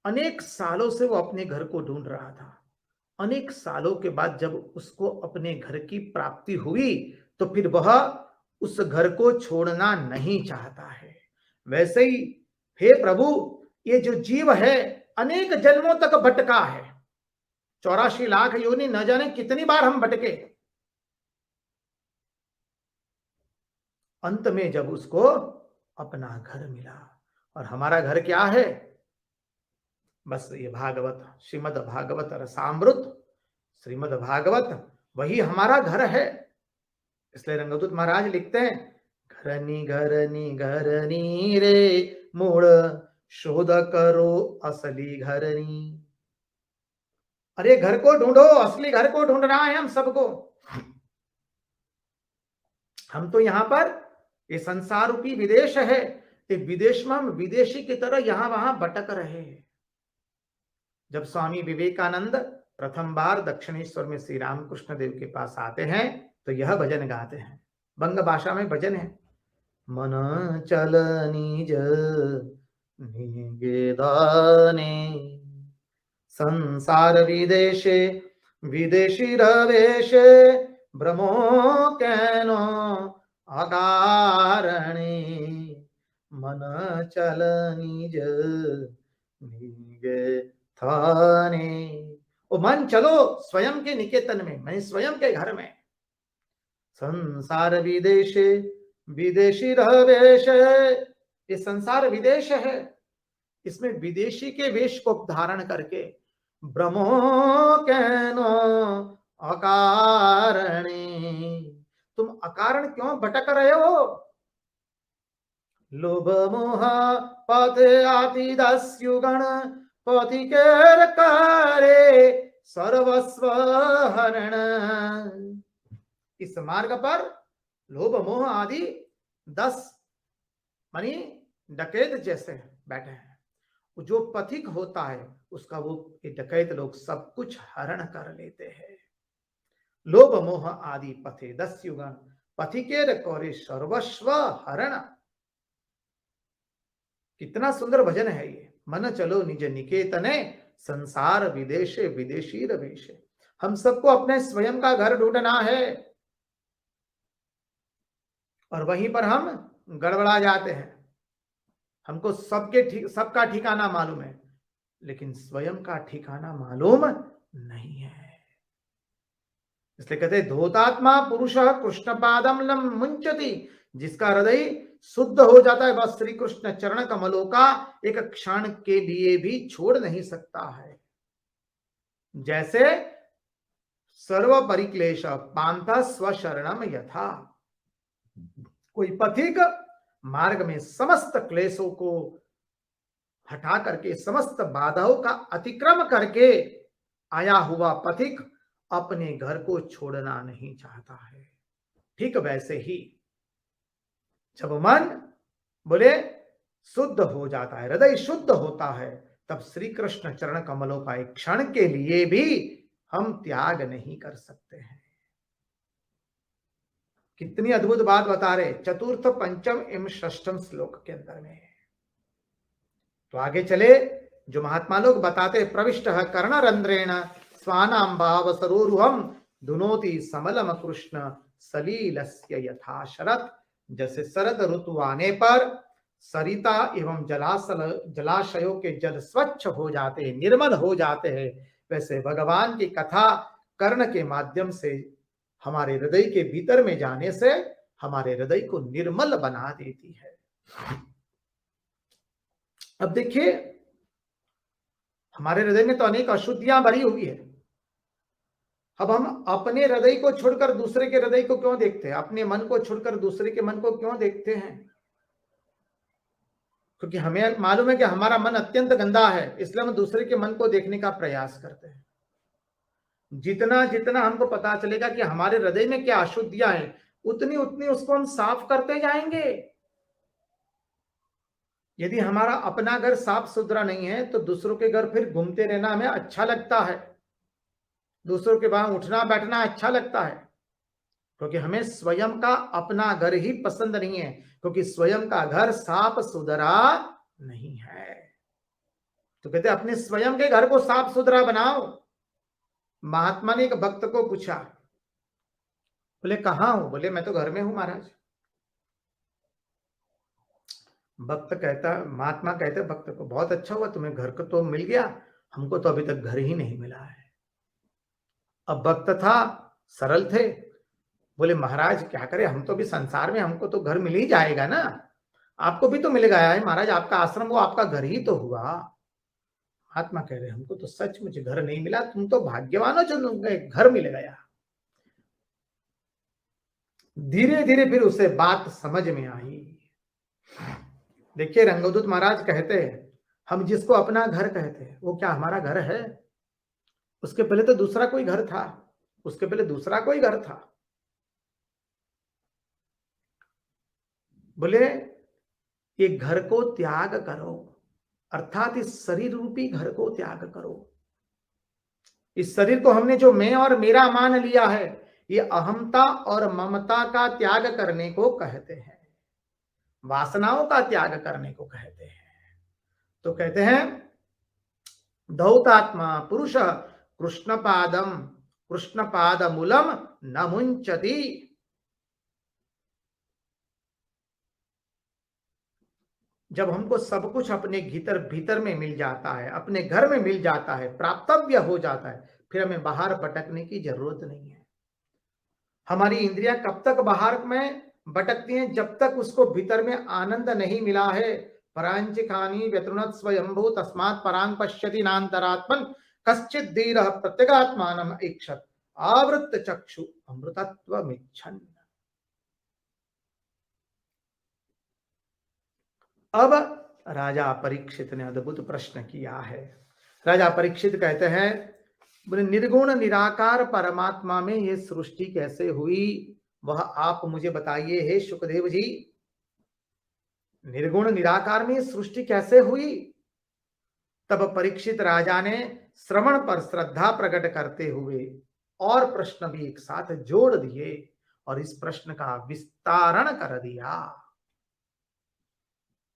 अनेक सालों से वो अपने घर को ढूंढ रहा था, अनेक सालों के बाद जब उसको अपने घर की प्राप्ति हुई तो फिर वह उस घर को छोड़ना नहीं चाहता है। वैसे ही हे प्रभु, ये जो जीव है अनेक जन्मों तक भटका है, 84 लाख योनि, न जाने कितनी बार हम भटके। अंत में जब उसको अपना घर मिला, और हमारा घर क्या है, बस ये भागवत, श्रीमद् भागवत रसामृत, श्रीमद् भागवत वही हमारा घर है। इसलिए रंगदूत महाराज लिखते हैं घरनी घरनी घरनी रे मूड़ शोध करो असली घरनी। अरे घर को ढूंढो, असली घर को ढूंढना है हम सबको। हम तो यहां पर, ये संसार रूपी विदेश है, ये विदेश में हम विदेशी की तरह यहां वहां भटक रहे हैं। जब स्वामी विवेकानंद प्रथम बार दक्षिणेश्वर में श्री रामकृष्ण देव के पास आते हैं तो यह भजन गाते हैं, बंग भाषा में भजन है। मन चल निज निगेदाने संसार विदेशे विदेशी रवेशे भ्रमो कैनो अकारणे मन चल निज निगेदाने। ओ मन चलो स्वयं के निकेतन में, मैं स्वयं के घर में। संसार विदेशे विदेशी रवेश, ये संसार विदेश है, इसमें विदेशी के वेश को धारण करके ब्रह्मो कैनो अकारणे, तुम अकारण क्यों भटक रहे हो। लोभ मोह पथ आति दस्युगण पथिकेर करे सर्वस्व हरण। इस मार्ग पर लोभ मोह आदि 10 मानी डकैत जैसे बैठे हैं। जो पथिक होता है उसका वो डकैत लोग सब कुछ हरण कर लेते हैं। लोभ मोह आदि पथे 10 युगन पथिकेर करे सर्वस्व हरण। कितना सुंदर भजन है ये। मन चलो निज निकेतने संसार विदेशे विदेशी रवेशे। हम सबको अपने स्वयं का घर ढूंढना है, और वहीं पर हम गड़बड़ा जाते हैं। हमको सबका ठिकाना मालूम है, लेकिन स्वयं का ठिकाना मालूम नहीं है। इसलिए कहते धोतात्मा पुरुषः कृष्ण पादम लम मुंचति, जिसका हृदय शुद्ध हो जाता है वह श्री कृष्ण चरण कमलों का एक क्षण के लिए भी छोड़ नहीं सकता है। जैसे सर्व परिक्लेश पांथा स्वशरणम यथा। कोई पथिक मार्ग में समस्त क्लेशों को हटा करके, समस्त बाधाओं का अतिक्रम करके आया हुआ पथिक अपने घर को छोड़ना नहीं चाहता है। ठीक वैसे ही जब मन बोले शुद्ध हो जाता है, हृदय शुद्ध होता है, तब श्री कृष्ण चरण कमलों का एक क्षण के लिए भी हम त्याग नहीं कर सकते हैं। कितनी अद्भुत बात बता रहे, चतुर्थ पंचम एवं षष्ठम श्लोक के अंदर में। तो आगे चले, जो महात्मा लोग बताते, प्रविष्ट कर्णरंध्रेण स्वानाम भाव सरोरुहम दुनोति समलम कृष्ण सलीलस्य यथा शरत। जैसे शरद ऋतु आने पर सरिता एवं जलाशयों के जल स्वच्छ हो जाते हैं, निर्मल हो जाते हैं, वैसे भगवान की कथा कर्ण के माध्यम से हमारे हृदय के भीतर में जाने से हमारे हृदय को निर्मल बना देती है। अब देखिए, हमारे हृदय में तो अनेक अशुद्धियां भरी हुई है। अब हम अपने हृदय को छोड़कर दूसरे के हृदय को क्यों देखते हैं? अपने मन को छोड़कर दूसरे के मन को क्यों देखते हैं? क्योंकि हमें मालूम है कि हमारा मन अत्यंत गंदा है, इसलिए हम दूसरे के मन को देखने का प्रयास करते हैं। जितना जितना हमको पता चलेगा कि हमारे हृदय में क्या अशुद्धियां हैं, उतनी उतनी उसको हम साफ करते जाएंगे। यदि हमारा अपना घर साफ सुथरा नहीं है तो दूसरों के घर फिर घूमते रहना हमें अच्छा लगता है, दूसरों के वहां उठना बैठना अच्छा लगता है, क्योंकि हमें स्वयं का अपना घर ही पसंद नहीं है, क्योंकि स्वयं का घर साफ सुथरा नहीं है। तो कहते अपने स्वयं के घर को साफ सुथरा बनाओ। महात्मा ने एक भक्त को पूछा, बोले कहां हो? बोले मैं तो घर में हूं महाराज। भक्त कहता, महात्मा कहते भक्त को, बहुत अच्छा हुआ तुम्हें घर को तो मिल गया, हमको तो अभी तक घर ही नहीं मिला है। अब भक्त था, सरल थे, बोले महाराज क्या करें, हम तो भी संसार में, हमको तो घर मिल ही जाएगा ना, आपको भी तो मिल गया है महाराज, आपका आश्रम वो आपका घर ही तो हुआ। महात्मा कह रहे हमको तो सच मुझे घर नहीं मिला, तुम तो भाग्यवान हो जो तुम्हें घर मिल गया। धीरे धीरे फिर उसे बात समझ में आई। देखिए रंगदूत महाराज कहते हैं, हम जिसको अपना घर कहते हैं वो क्या हमारा घर है? उसके पहले तो दूसरा कोई घर था, उसके पहले दूसरा कोई घर था। बोले ये घर को त्याग करो, अर्थात इस शरीर रूपी घर को त्याग करो। इस शरीर को हमने जो मैं और मेरा मान लिया है, ये अहमता और ममता का त्याग करने को कहते हैं, वासनाओं का त्याग करने को कहते हैं। तो कहते हैं धौतात्मा पुरुष कृष्ण पाद मूलम न मुंचति। जब हमको सब कुछ अपने भीतर में मिल जाता है, अपने घर में मिल जाता है, प्राप्तव्य हो जाता है, फिर हमें बाहर भटकने की जरूरत नहीं है। हमारी इंद्रियां कब तक बाहर में भटकती हैं? जब तक उसको भीतर में आनंद नहीं मिला है। परांचिकानी व्यतृणत स्वयंभू तस्मात् परांग पश्यति नान्तरात्मन कश्चित् धीरः प्रत्यगात्मानम् ऐक्षत आवृत्त चक्षु अमृतत्वमिच्छन्। अब राजा परीक्षित ने अद्भुत प्रश्न किया है। राजा परीक्षित कहते हैं, बोले निर्गुण निराकार परमात्मा में ये सृष्टि कैसे हुई, वह आप मुझे बताइए हे सुखदेव जी। निर्गुण निराकार में ये सृष्टि कैसे हुई? तब परीक्षित राजा ने श्रवण पर श्रद्धा प्रकट करते हुए और प्रश्न भी एक साथ जोड़ दिए और इस प्रश्न का विस्तारण कर दिया।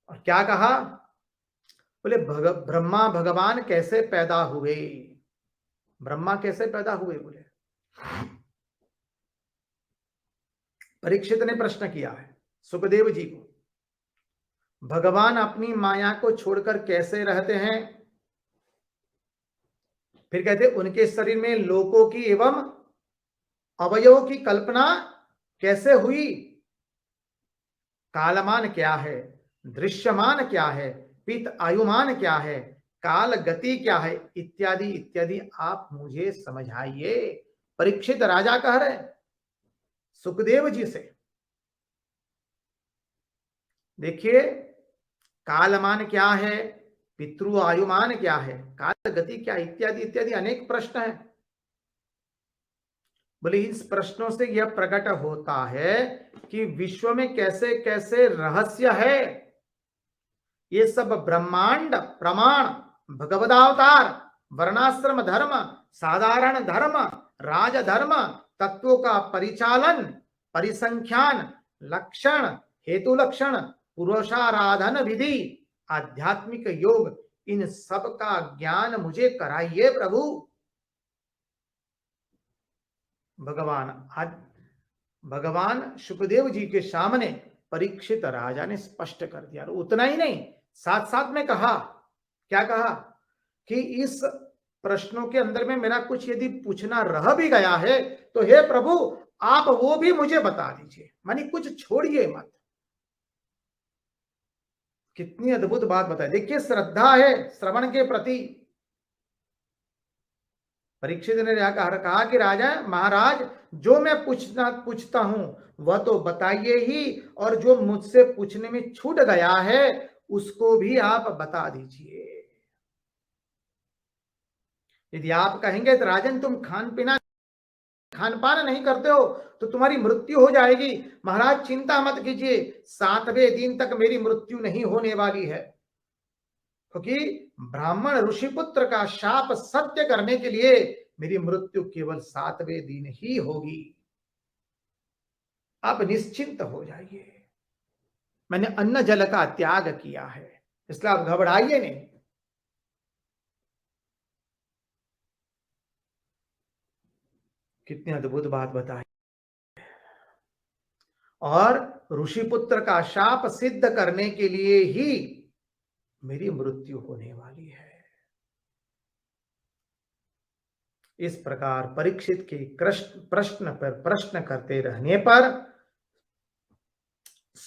और क्या कहा? बोले ब्रह्मा भगवान कैसे पैदा हुए? ब्रह्मा कैसे पैदा हुए? बोले परीक्षित ने प्रश्न किया है सुखदेव जी को, भगवान अपनी माया को छोड़कर कैसे रहते हैं? फिर कहते उनके शरीर में लोकों की एवं अवयवों की कल्पना कैसे हुई? कालमान क्या है, दृश्यमान क्या है, पित आयुमान क्या है, काल गति क्या है, इत्यादि इत्यादि आप मुझे समझाइए। परीक्षित राजा कह रहे सुखदेव जी से। देखिए कालमान क्या है, पितृ आयुमान क्या है, काल गति क्या, इत्यादि इत्यादि अनेक प्रश्न हैं। बोले इस प्रश्नों से यह प्रकट होता है कि विश्व में कैसे कैसे रहस्य है। ये सब ब्रह्मांड प्रमाण, भगवदावतार, वर्णाश्रम धर्म, साधारण धर्म, राजधर्म, तत्वों का परिचालन, परिसंख्यान, लक्षण, हेतु लक्षण, पुरुषाराधन विधि, आध्यात्मिक योग, इन सब का ज्ञान मुझे कराइए प्रभु। भगवान शुकदेव जी के सामने परीक्षित राजा ने स्पष्ट कर दिया। उतना ही नहीं, साथ साथ में कहा, क्या कहा कि इस प्रश्नों के अंदर में मेरा कुछ यदि पूछना रह भी गया है तो हे प्रभु आप वो भी मुझे बता दीजिए, मानी कुछ छोड़िए मत। कितनी अद्भुत बात बताई। देखिए श्रद्धा है श्रवण के प्रति। परीक्षित ने कहा कि राजा महाराज जो मैं पूछता हूं वह तो बताइए ही, और जो मुझसे पूछने में छूट गया है उसको भी आप बता दीजिए। यदि आप कहेंगे तो राजन तुम खान पान नहीं करते हो तो तुम्हारी मृत्यु हो जाएगी, महाराज चिंता मत कीजिए, 7वें दिन तक मेरी मृत्यु नहीं होने वाली है, क्योंकि ब्राह्मण ऋषिपुत्र का शाप सत्य करने के लिए मेरी मृत्यु केवल 7वें दिन ही होगी। आप निश्चिंत हो जाइए, मैंने अन्न जल का त्याग किया है, इसलिए आप घबराइए नहीं। कितनी अद्भुत बात बताई। और ऋषिपुत्र का शाप सिद्ध करने के लिए ही मेरी मृत्यु होने वाली है। इस प्रकार परीक्षित के प्रश्न पर प्रश्न करते रहने पर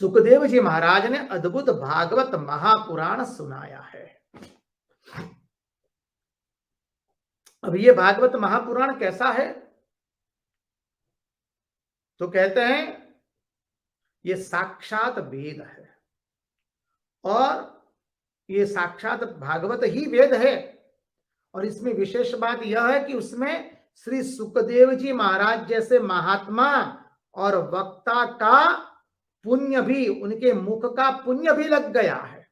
सुखदेव जी महाराज ने अद्भुत भागवत महापुराण सुनाया है। अब ये भागवत महापुराण कैसा है तो कहते हैं ये साक्षात वेद है, और ये साक्षात भागवत ही वेद है। और इसमें विशेष बात यह है कि उसमें श्री सुखदेव जी महाराज जैसे महात्मा और वक्ता का पुण्य भी, उनके मुख का पुण्य भी लग गया है।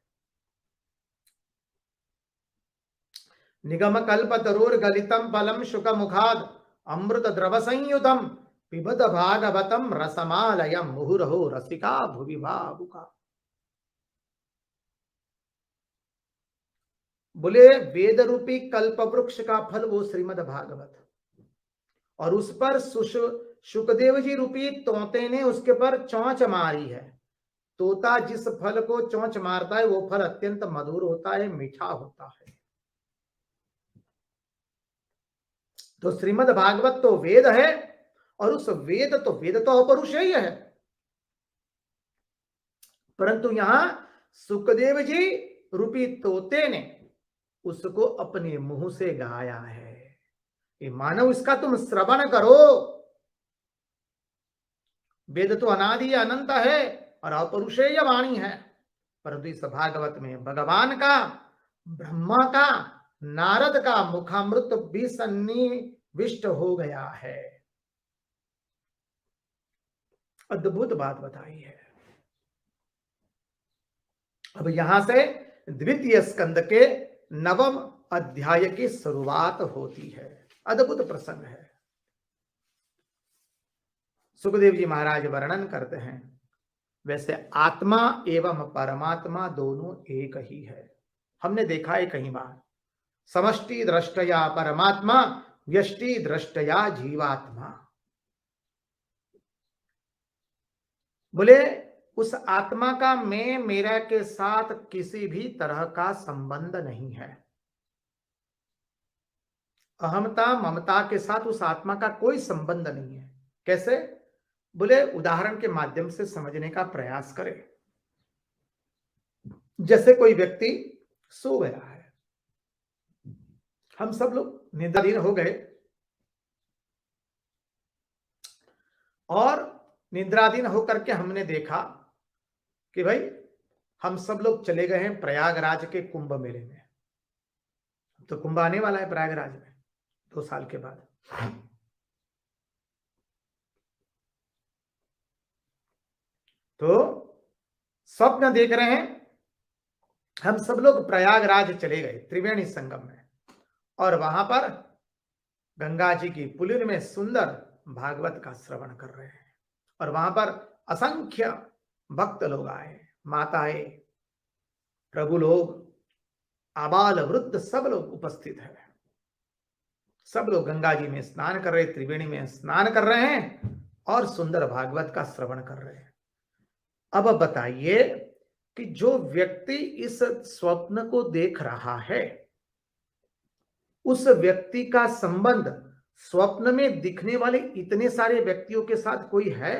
निगम कल्प तरुर गलितम फलम शुक मुखाद अमृत द्रव संयुतम पिबद भागवतम रसमालयम मुहुरहो रसिका भुवि भावुका। बोले वेद रूपी कल्प वृक्ष का फल वो श्रीमद् भागवत, और उस पर शुकदेव जी रूपी तोते ने उसके पर चोंच मारी है। तोता जिस फल को चोंच मारता है वो फल अत्यंत मधुर होता है, मीठा होता है। तो श्रीमद् भागवत तो वेद है, और उस वेद तो अपरुषेय है, परंतु यहां सुखदेव जी रूपी तोते ने उसको अपने मुंह से गाया है। ये मानव इसका तुम श्रवण करो। वेद तो अनादि अनंत है और अपरुषेय वाणी है, परंतु इस भागवत में भगवान का, ब्रह्मा का, नारद का मुखामृत भी सन्निविष्ट हो गया है। अद्भुत बात बताई है। अब यहां से द्वितीय स्कंद के 9वें अध्याय की शुरुआत होती है। अद्भुत प्रसंग है। सुखदेव जी महाराज वर्णन करते हैं, वैसे आत्मा एवं परमात्मा दोनों एक ही है। हमने देखा है कई बार, समष्टि दृष्टया परमात्मा, व्यष्टि दृष्टया जीवात्मा। बोले उस आत्मा का मैं मेरा के साथ किसी भी तरह का संबंध नहीं है। अहमता ममता के साथ उस आत्मा का कोई संबंध नहीं है। कैसे? बोले उदाहरण के माध्यम से समझने का प्रयास करें। जैसे कोई व्यक्ति सो गया है, हम सब लोग निद्राधीन हो गए, और निद्राधीन होकर के हमने देखा कि भाई हम सब लोग चले गए हैं प्रयागराज के कुंभ मेले में। तो कुंभ आने वाला है प्रयागराज में 2 साल के बाद। तो स्वप्न देख रहे हैं, हम सब लोग प्रयागराज चले गए त्रिवेणी संगम में, और वहां पर गंगा जी की पुलिन में सुंदर भागवत का श्रवण कर रहे हैं, और वहां पर असंख्य भक्त लोग आए, माताएं, प्रभु लोग, आबाल वृद्ध सब लोग उपस्थित है। सब लोग गंगा जी में स्नान कर रहे, त्रिवेणी में स्नान कर रहे हैं और सुंदर भागवत का श्रवण कर रहे हैं। अब बताइए कि जो व्यक्ति इस स्वप्न को देख रहा है, उस व्यक्ति का संबंध स्वप्न में दिखने वाले इतने सारे व्यक्तियों के साथ कोई है?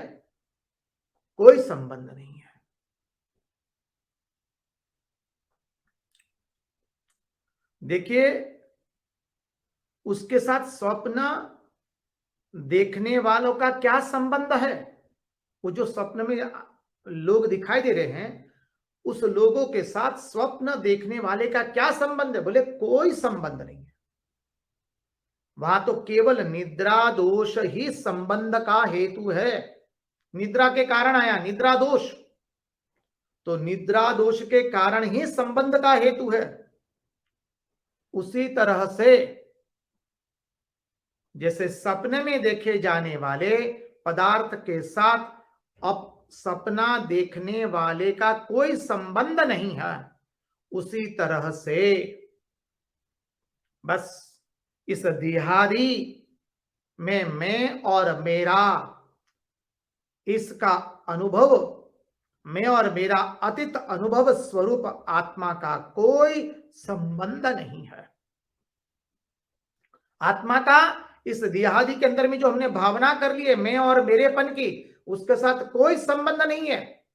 कोई संबंध नहीं है। देखिए, उसके साथ स्वप्न देखने वालों का क्या संबंध है? वो जो स्वप्न में लोग दिखाई दे रहे हैं, उस लोगों के साथ स्वप्न देखने वाले का क्या संबंध है? बोले कोई संबंध नहीं है। वहां तो केवल निद्रा दोष ही संबंध का हेतु है। निद्रा के कारण आया निद्रा दोष, तो निद्रा दोष के कारण ही संबंध का हेतु है। उसी तरह से जैसे सपने में देखे जाने वाले पदार्थ के साथ अब सपना देखने वाले का कोई संबंध नहीं है, उसी तरह से बस इस देहादि में मैं और मेरा, इसका अनुभव, मैं और मेरा अतीत अनुभव स्वरूप आत्मा का कोई संबंध नहीं है। आत्मा का इस देहादि के अंदर में जो हमने भावना कर ली है मैं और मेरेपन की, उसके साथ कोई संबंध नहीं है।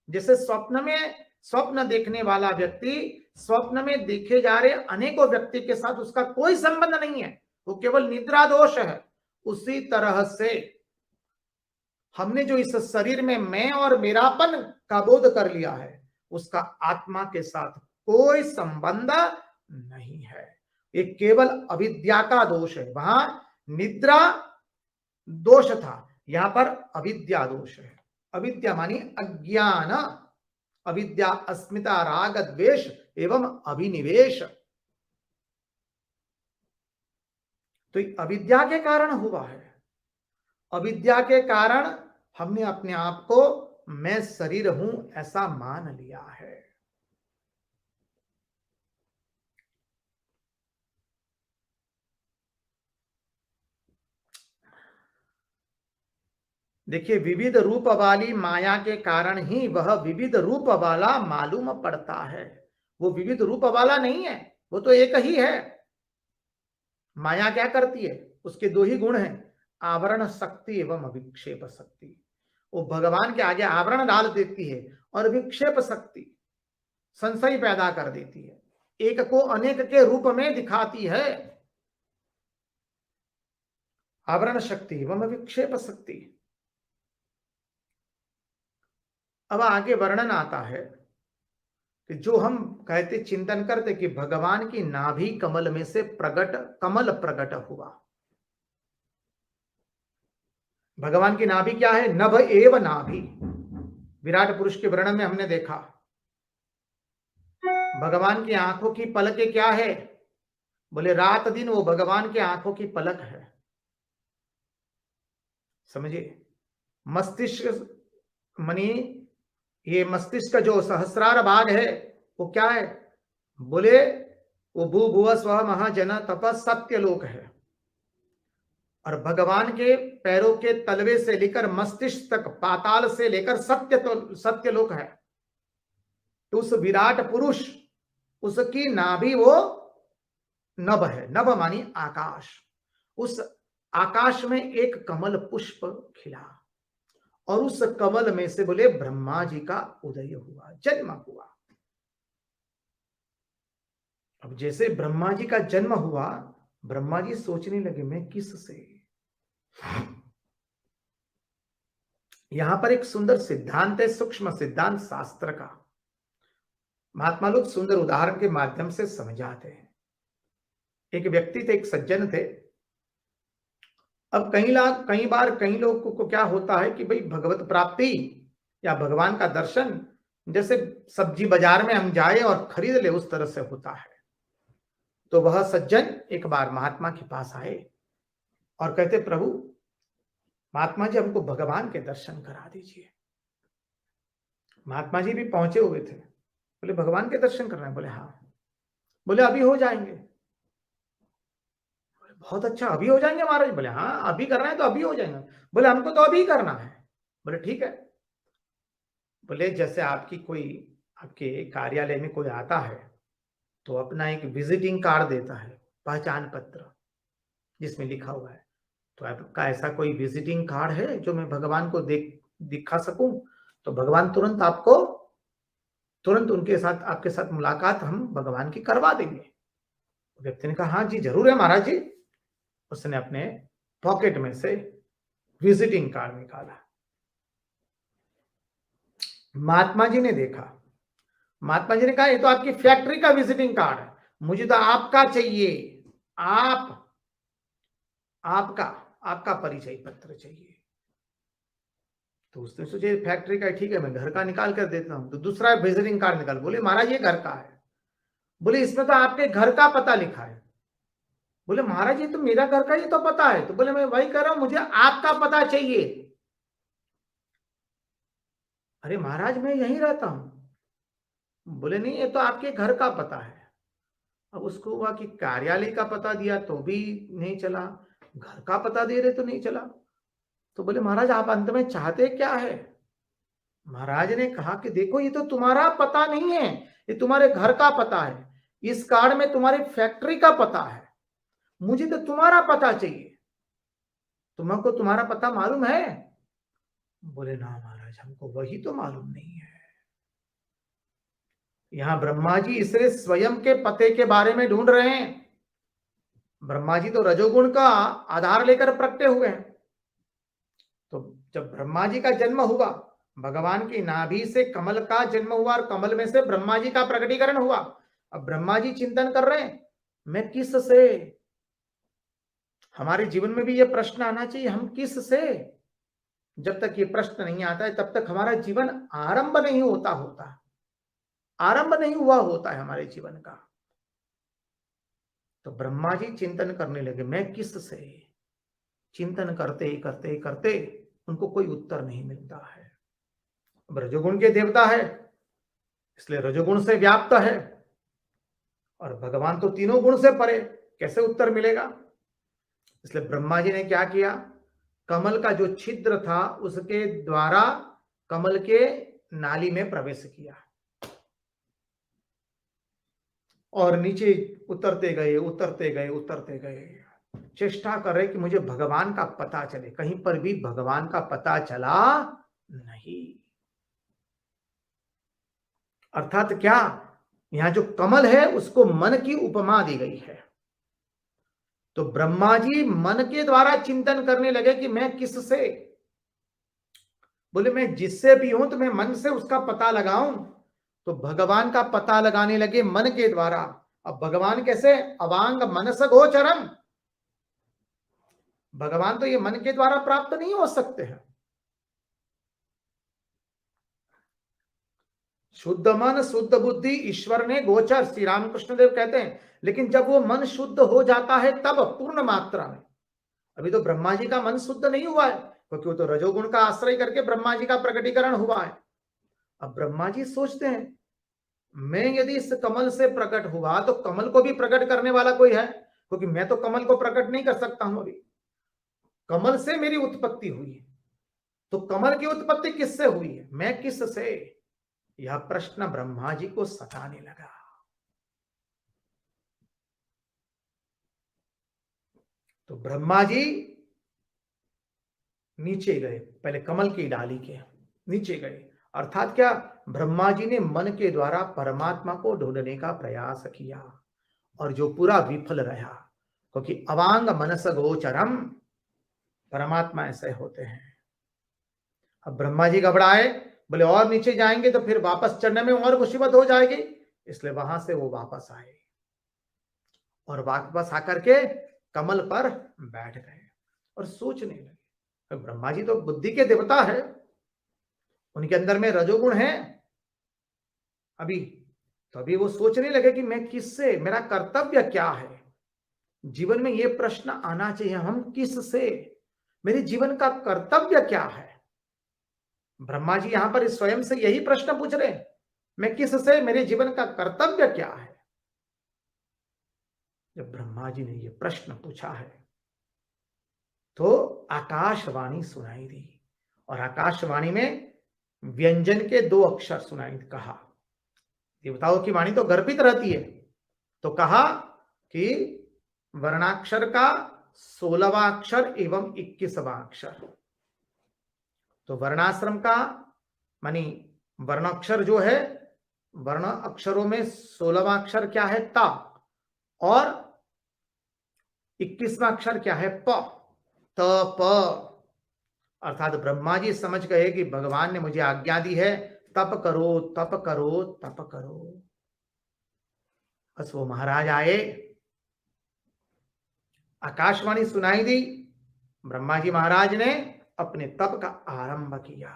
जैसे स्वप्न में स्वप्न देखने वाला व्यक्ति स्वप्न में देखे जा रहे अनेकों व्यक्ति के साथ उसका कोई संबंध नहीं है, वो केवल निद्रा दोष है। उसी तरह से हमने जो इस शरीर में मैं और मेरापन का बोध कर लिया है, उसका आत्मा के साथ कोई संबंध नहीं है। ये केवल अविद्या का दोष है। वहां निद्रा दोष था, यहां पर अविद्या दोष है। अविद्या मानी अज्ञान, अविद्या अस्मिता राग द्वेष एवं अभिनिवेश। तो अविद्या के कारण हुआ है। अविद्या के कारण हमने अपने आप को मैं शरीर हूं ऐसा मान लिया है। देखिए, विविध रूप वाली माया के कारण ही वह विविध रूप वाला मालूम पड़ता है। वो विविध रूप वाला नहीं है, वो तो एक ही है। माया क्या करती है? उसके दो ही गुण हैं, आवरण शक्ति एवं अभिक्षेप शक्ति। वो भगवान के आगे आवरण डाल देती है और विक्षेप शक्ति संशय पैदा कर देती है, एक को अनेक के रूप में दिखाती है। आवरण शक्ति एवं विक्षेप शक्ति। अब आगे वर्णन आता है कि जो हम कहते चिंतन करते कि भगवान की नाभि कमल में से कमल प्रकट हुआ। भगवान की नाभि क्या है? नभ एव नाभि। विराट पुरुष के वर्णन में हमने देखा भगवान की आंखों की पलकें क्या है? बोले रात दिन वो भगवान के आंखों की पलक है। समझिए, मस्तिष्क मनी ये मस्तिष्क का जो सहस्रार भाग है वो क्या है? बोले वो भू भुव स्व महाजन तप सत्यलोक है। और भगवान के पैरों के तलवे से लेकर मस्तिष्क तक पाताल से लेकर सत्यलोक है। तो उस विराट पुरुष, उसकी नाभि वो नभ है। नभ मानी आकाश। उस आकाश में एक कमल पुष्प खिला और उस कमल में से बोले ब्रह्मा जी का उदय हुआ, जन्म हुआ। अब जैसे ब्रह्मा जी का जन्म हुआ, ब्रह्मा जी सोचने लगे मैं किससे। यहां पर एक सुंदर सिद्धांत है, सूक्ष्म सिद्धांत शास्त्र का। महात्मा लोग सुंदर उदाहरण के माध्यम से समझाते हैं। एक व्यक्ति थे, एक सज्जन थे। अब कई बार कई लोगों को क्या होता है कि भाई भगवत प्राप्ति या भगवान का दर्शन जैसे सब्जी बाजार में हम जाए और खरीद ले उस तरह से होता है। तो वह सज्जन एक बार महात्मा के पास आए और कहते, प्रभु महात्मा जी हमको भगवान के दर्शन करा दीजिए। महात्मा जी भी पहुंचे हुए थे। बोले भगवान के दर्शन करना है? बोले हाँ। बोले अभी हो जाएंगे? बोले बहुत अच्छा, अभी हो जाएंगे महाराज? बोले हाँ, अभी करना है तो अभी हो जाएंगे। बोले हमको तो अभी करना है। बोले ठीक है। बोले जैसे आपके कार्यालय में कोई आता है तो अपना एक विजिटिंग कार्ड देता है, पहचान पत्र जिसमें लिखा हुआ है, तो आपका ऐसा कोई विजिटिंग कार्ड है जो मैं भगवान को दिखा सकूं? तो भगवान तुरंत उनके साथ, आपके साथ मुलाकात हम भगवान की करवा देंगे। व्यक्ति ने कहा हाँ जी जरूर है महाराज जी। उसने अपने पॉकेट में से विजिटिंग कार्ड निकाला। महात्मा जी ने देखा। महात्मा जी ने कहा ये तो आपकी फैक्ट्री का विजिटिंग कार्ड है, मुझे तो आपका चाहिए, आपका परिचय पत्र चाहिए। तो उसने सोचे फैक्ट्री का ठीक है, मैं घर का निकाल कर देता हूं। तो दूसरा विजिटिंग कार्ड निकाल। बोले महाराज ये घर का है। बोले इसमें तो आपके घर का पता लिखा है। बोले महाराज ये तो मेरा घर का ही तो पता है। तो बोले मैं वही कर रहा हूं, मुझे आपका पता चाहिए। अरे महाराज मैं यहीं रहता हूं। बोले नहीं ये तो आपके घर का पता है। अब उसको हुआ कि कार्यालय का पता दिया तो भी नहीं चला, घर का पता दे रहे तो नहीं चला। तो बोले महाराज आप अंत में चाहते क्या है? महाराज ने कहा कि देखो ये तो तुम्हारा पता नहीं है, ये तुम्हारे घर का पता है। इस कार्ड में तुम्हारी फैक्ट्री का पता है, मुझे तो तुम्हारा पता चाहिए। तुमको तुम्हारा पता मालूम है? बोले ना महाराज हमको वही तो मालूम नहीं है। यहां ब्रह्मा जी इसलिए स्वयं के पते के बारे में ढूंढ रहे हैं। ब्रह्मा जी तो रजोगुण का आधार लेकर प्रकटे हुए हैं। तो जब ब्रह्मा जी का जन्म हुआ, भगवान की नाभि से कमल का जन्म हुआ और कमल में से ब्रह्मा जी का प्रकटीकरण हुआ। अब ब्रह्मा जी चिंतन कर रहे हैं मैं किस से, हमारे जीवन में भी यह प्रश्न आना चाहिए, हम किस से। जब तक ये प्रश्न नहीं आता है तब तक हमारा जीवन आरंभ नहीं होता, आरंभ नहीं हुआ होता है हमारे जीवन का। तो ब्रह्मा जी चिंतन करने लगे मैं किस से। चिंतन करते ही करते उनको कोई उत्तर नहीं मिलता है। अब रजोगुण के देवता है इसलिए रजोगुण से व्याप्त है, और भगवान तो तीनों गुण से परे, कैसे उत्तर मिलेगा? इसलिए ब्रह्मा जी ने क्या किया, कमल का जो छिद्र था उसके द्वारा कमल के नाली में प्रवेश किया और नीचे उतरते गए, चेष्टा कर रहे कि मुझे भगवान का पता चले। कहीं पर भी भगवान का पता चला नहीं। अर्थात क्या, यहां जो कमल है उसको मन की उपमा दी गई है। तो ब्रह्मा जी मन के द्वारा चिंतन करने लगे कि मैं किससे। बोले मैं जिससे भी हूं तो मैं मन से उसका पता लगाऊं। तो भगवान का पता लगाने लगे मन के द्वारा। अब भगवान कैसे, अवांग मनस गोचरम, भगवान तो ये मन के द्वारा प्राप्त नहीं हो सकते हैं। शुद्ध मन शुद्ध बुद्धि ईश्वर ने गोचर, श्री रामकृष्ण देव कहते हैं। लेकिन जब वो मन शुद्ध हो जाता है तब पूर्ण मात्रा में। अभी तो ब्रह्मा जी का मन शुद्ध नहीं हुआ है क्योंकि वो तो रजोगुण का आश्रय करके ब्रह्मा जी का प्रकटीकरण हुआ है। अब ब्रह्मा जी सोचते हैं मैं यदि इस कमल से प्रकट हुआ तो कमल को भी प्रकट करने वाला कोई है, क्योंकि मैं तो कमल को प्रकट नहीं कर सकता हूं। अभी कमल से मेरी उत्पत्ति हुई है, तो कमल की उत्पत्ति किससे हुई है, मैं किससे? यह प्रश्न ब्रह्मा जी को सताने लगा। तो ब्रह्मा जी नीचे गए, पहले कमल की डाली के नीचे गए। अर्थात क्या, ब्रह्मा जी ने मन के द्वारा परमात्मा को ढूंढने का प्रयास किया और जो पूरा विफल रहा, क्योंकि अवांग मनस गोचरम, परमात्मा ऐसे होते हैं। अब ब्रह्मा जी घबराए, बोले और नीचे जाएंगे तो फिर वापस चढ़ने में और मुसीबत हो जाएगी। इसलिए वहां से वो वापस आए और वापस आकर के कमल पर बैठ गए और सोचने लगे। ब्रह्मा जी तो बुद्धि के देवता है, उनके अंदर में रजोगुण है अभी, तो अभी वो सोचने लगे कि मैं किससे, मेरा कर्तव्य क्या है। जीवन में ये प्रश्न आना चाहिए, हम किससे, मेरे जीवन का कर्तव्य क्या है। ब्रह्मा जी यहां पर स्वयं से यही प्रश्न पूछ रहे हैं, मैं किससे, मेरे जीवन का कर्तव्य क्या है। जब ब्रह्मा जी ने यह प्रश्न पूछा है तो आकाशवाणी सुनाई दी, और आकाशवाणी में व्यंजन के 2 अक्षर सुनाई, कहा, देवताओं की वाणी तो गर्भित रहती है, तो कहा कि वर्णाक्षर का 16वां अक्षर एवं 21वां अक्षर। तो वर्णाश्रम का मानी वर्णाक्षर जो है, वर्ण अक्षरों में 16वां अक्षर क्या है, ता, और 21वां अक्षर क्या है, प, त, प। अर्थात ब्रह्मा जी समझ गए कि भगवान ने मुझे आज्ञा दी है, तप करो तप करो तप करो। बस वो महाराज आए, आकाशवाणी सुनाई दी, ब्रह्मा जी महाराज ने अपने तप का आरंभ किया।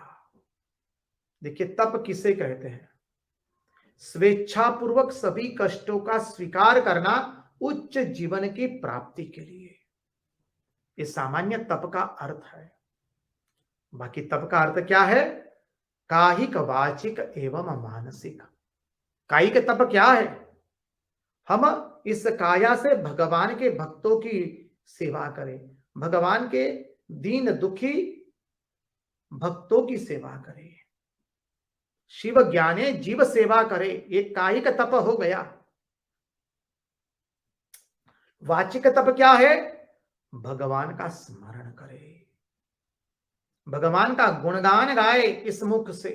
देखिए तप किसे कहते हैं, स्वेच्छापूर्वक सभी कष्टों का स्वीकार करना उच्च जीवन की प्राप्ति के लिए, ये सामान्य तप का अर्थ है। बाकी तप का अर्थ क्या है, कायिक वाचिक एवं मानसिक। कायिक तप क्या है, हम इस काया से भगवान के भक्तों की सेवा करें, भगवान के दीन दुखी भक्तों की सेवा करें, शिव ज्ञाने जीव सेवा करे, ये कायिक तप हो गया। वाचिक तप क्या है, भगवान का स्मरण करे, भगवान का गुणगान गाए इस मुख से,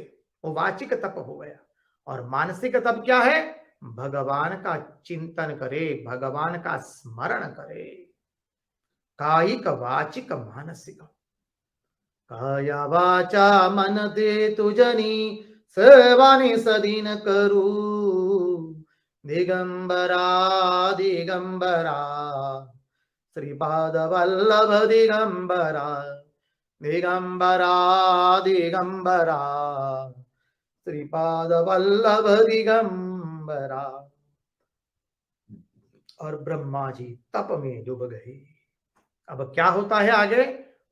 वो वाचिक तप हो गया। और मानसिक तप क्या है, भगवान का चिंतन करे, भगवान का स्मरण करे। कायिक वाचिक मानसिक, काया वाचा मन दे तुझनी सर्वाणी सदीन करू, दिगंबरा दिगंबरा श्रीपाद वल्लभ दिगंबरा, दिगंबरा दिगंबरा श्रीपाद वल्लभ दिगंबरा। और ब्रह्मा जी तप में डूब गए। अब क्या होता है आगे,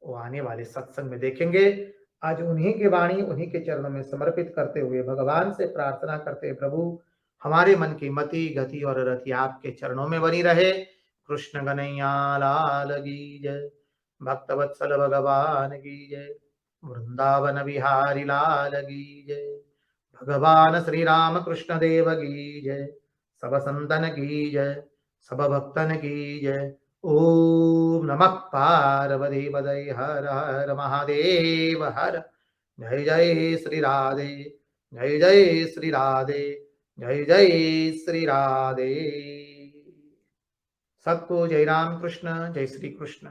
वो आने वाले सत्संग में देखेंगे। आज उन्हीं की वाणी उन्हीं के चरणों में समर्पित करते हुए भगवान से प्रार्थना करते, प्रभु हमारे मन की मति गति और रति आपके चरणों में बनी रहे। कृष्ण कन्हैया लाल की जय, भक्तवत्सल भगवान की जय, वृंदावन बिहारी लाल की जय, भगवान श्री राम कृष्ण देव की जय, सब संतन की जय, सब भक्तन की जय। ओम नमः पार्वती पतये, हर हर महादेव हर। जय जय श्री राधे, जय जय श्री राधे, जय जय श्री राधे। सबको जय राम कृष्ण, जय श्री कृष्ण।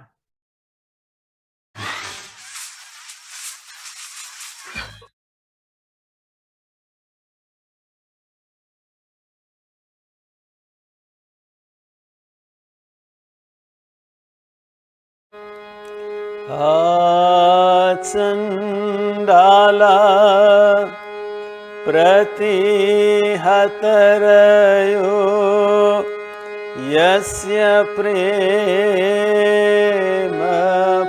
चंडाला प्रतिहतरयो यस्य प्रेम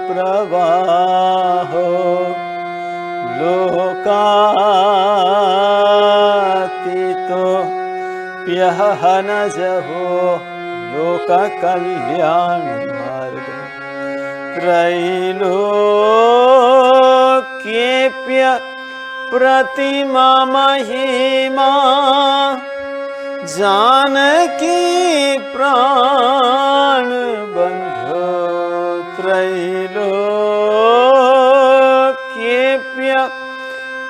प्रवाहो लोकातीतो प्यहनजहो लोककल्याण मार्ग त्रैलोक्येऽप्य प्रतिमा महिमा जानकी प्राण बंधो त्रैलोक्येऽप्य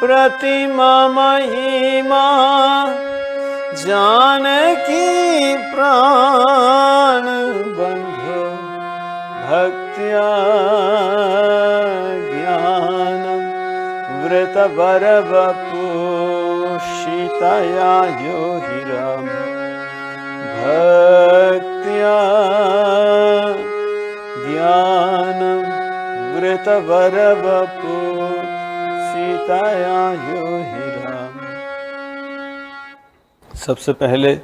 प्रतिमा महिमा जानकी प्राण बंधो भक्त्या ज्ञानं वृतवरवपुषितया योगिराम भक्त्या ज्ञानं वृतवरवपुषितया सीताया योहि राम। सबसे पहले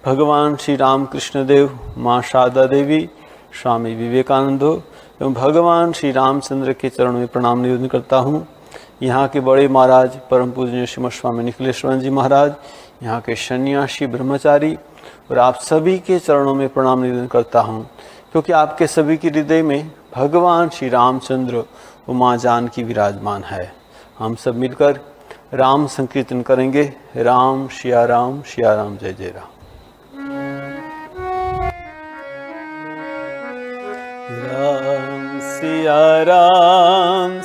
भगवान श्री रामकृष्ण देव, माँ शारदा देवी, स्वामी विवेकानंद एवं भगवान श्री रामचंद्र के चरणों में प्रणाम निवेदन करता हूँ। यहाँ के बड़े महाराज परम पूजनीय श्रीमद स्वामी निखिलेश्वर जी महाराज, यहाँ के सन्यासी ब्रह्मचारी और आप सभी के चरणों में प्रणाम निवेदन करता हूँ, क्योंकि आपके सभी के हृदय में भगवान श्री रामचंद्र और माँ जानकी विराजमान है। हम सब मिलकर राम संकीर्तन करेंगे। राम सिया राम, जय जय राम। राम सिया राम,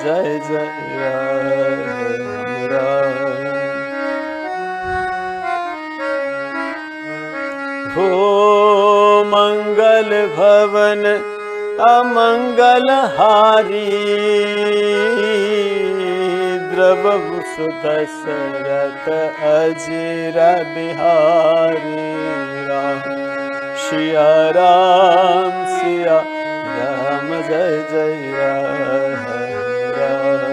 जय जय राम राम। हो मंगल भवन अमंगल हारी, द्रवहु सुदशरथ अजिर बिहारी। राम सिया राम, जय जय राम राम।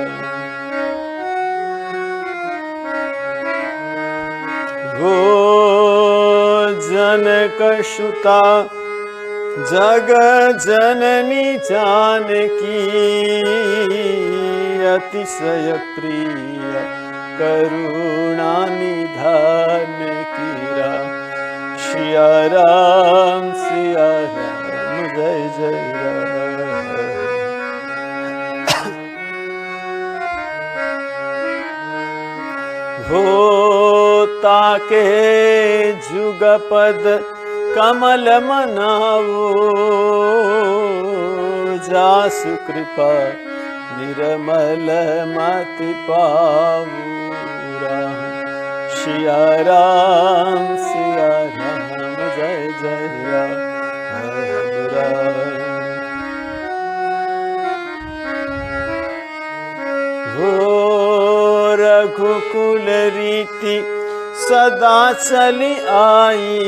हो जनक सुता जग जननी जानकी, अतिशय प्रिय करुणा निधान की। राम सिया राम, जय जय राम। हो ताके जुगपद कमल मनावो, जासु कृपा निर्मल मति पावो। राम सिया राम, जय जय राम राम। हो रघुकुल रीति सदा चली आई,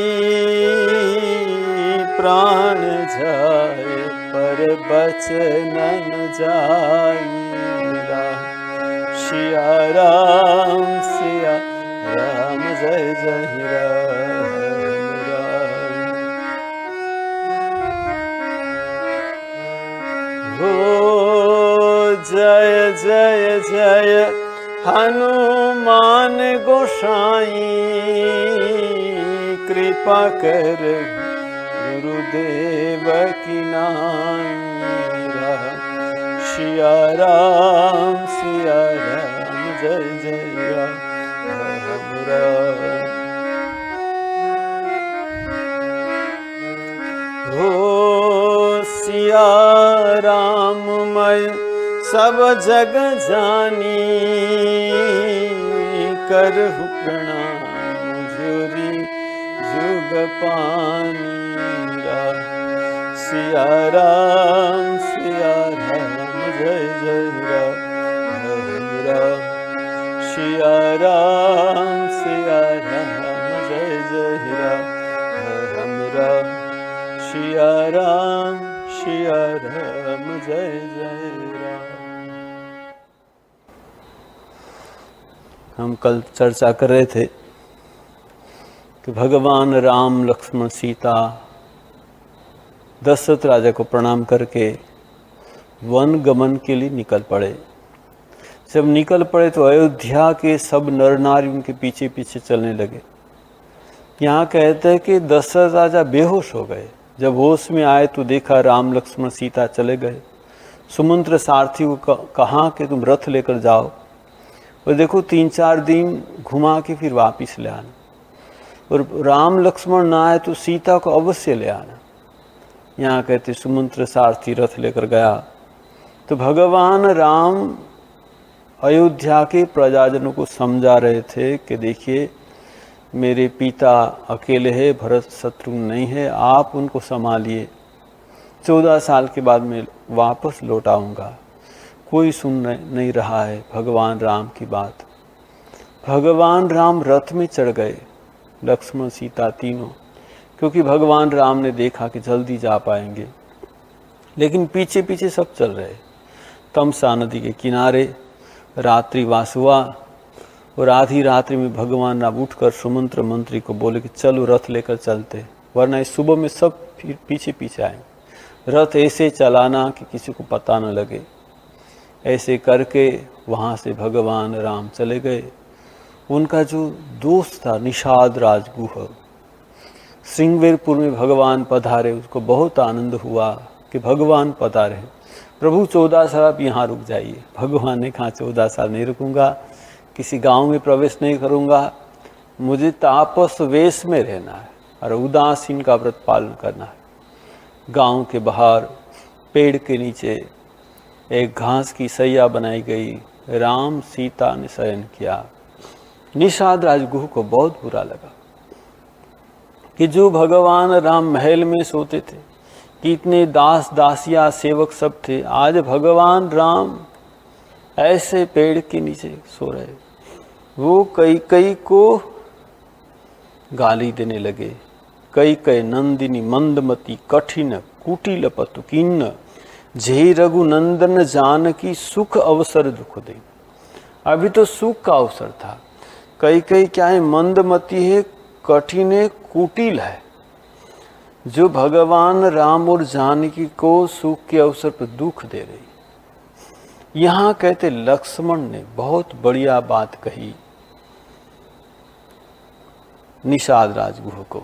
प्राण जाए पर बचन न जाई। राम सिया राम, जय जय राम राम। हो जय जय जय हनुमान गोसाई, कृपा कर गुरुदेव की नाई। राम सिया राम, जय जय राम राम। हो सिया राम मैं सब जग जानी, करहु प्रणाम जुरी जुग पानी। राम सिया राम, जय जय राम राम। सिया राम, जय जय राम राम। सिया राम, जय जय राम। हम कल चर्चा कर रहे थे कि भगवान राम लक्ष्मण सीता दशरथ राजा को प्रणाम करके वन गमन के लिए निकल पड़े। जब निकल पड़े तो अयोध्या के सब नर नारी उनके पीछे पीछे चलने लगे। यहाँ कहते हैं कि दशरथ राजा बेहोश हो गए। जब होश में आए तो देखा राम लक्ष्मण सीता चले गए। सुमंत्र सारथी को कहा कि तुम रथ लेकर जाओ और देखो 3-4 दिन घुमा के फिर वापस ले आना, और राम लक्ष्मण ना आए तो सीता को अवश्य ले आना। यहाँ कहते सुमंत्र सारथी रथ लेकर गया तो भगवान राम अयोध्या के प्रजाजनों को समझा रहे थे कि देखिए मेरे पिता अकेले हैं, भरत शत्रुघ्न नहीं है, आप उनको संभालिए। 14 साल के बाद मैं वापस लौट आऊँगा। कोई सुन नहीं रहा है भगवान राम की बात। भगवान राम रथ में चढ़ गए, लक्ष्मण सीता तीनों, क्योंकि भगवान राम ने देखा कि जल्दी जा पाएंगे, लेकिन पीछे पीछे सब चल रहे। तमसा नदी के किनारे रात्रि वास हुआ और आधी रात्रि में भगवान राम उठकर सुमंत्र मंत्री को बोले कि चलो रथ लेकर चलते, वरना इस सुबह में सब फिर पीछे पीछे आए। रथ ऐसे चलाना कि किसी को पता न लगे। ऐसे करके वहाँ से भगवान राम चले गए। उनका जो दोस्त था निषाद राजगुह, श्रृंगवेरपुर में भगवान पधारे, उसको बहुत आनंद हुआ कि भगवान पधारे। प्रभु 14 साल आप यहाँ रुक जाइए। भगवान ने कहा 14 साल नहीं रुकूंगा, किसी गांव में प्रवेश नहीं करूंगा, मुझे तापस वेश में रहना है और उदासीन का व्रत पालन करना है। गांव के बाहर पेड़ के नीचे एक घास की सैया बनाई गई, राम सीता ने शयन किया। निषाद राजगुह को बहुत बुरा लगा कि जो भगवान राम महल में सोते थे, कितने दास दासिया सेवक सब थे, आज भगवान राम ऐसे पेड़ के नीचे सो रहे। वो कई को गाली देने लगे। कई नंदिनी मंदमती कठिन कुटिल पतु किन्न, जय रघुनंदन जानकी सुख अवसर दुख दे। अभी तो सुख का अवसर था। कई क्या है, मंदमती है, कठिन है, कुटिल है, जो भगवान राम और जानकी को सुख के अवसर पर दुख दे रही। यहाँ कहते लक्ष्मण ने बहुत बढ़िया बात कही निषाद राजगुह को।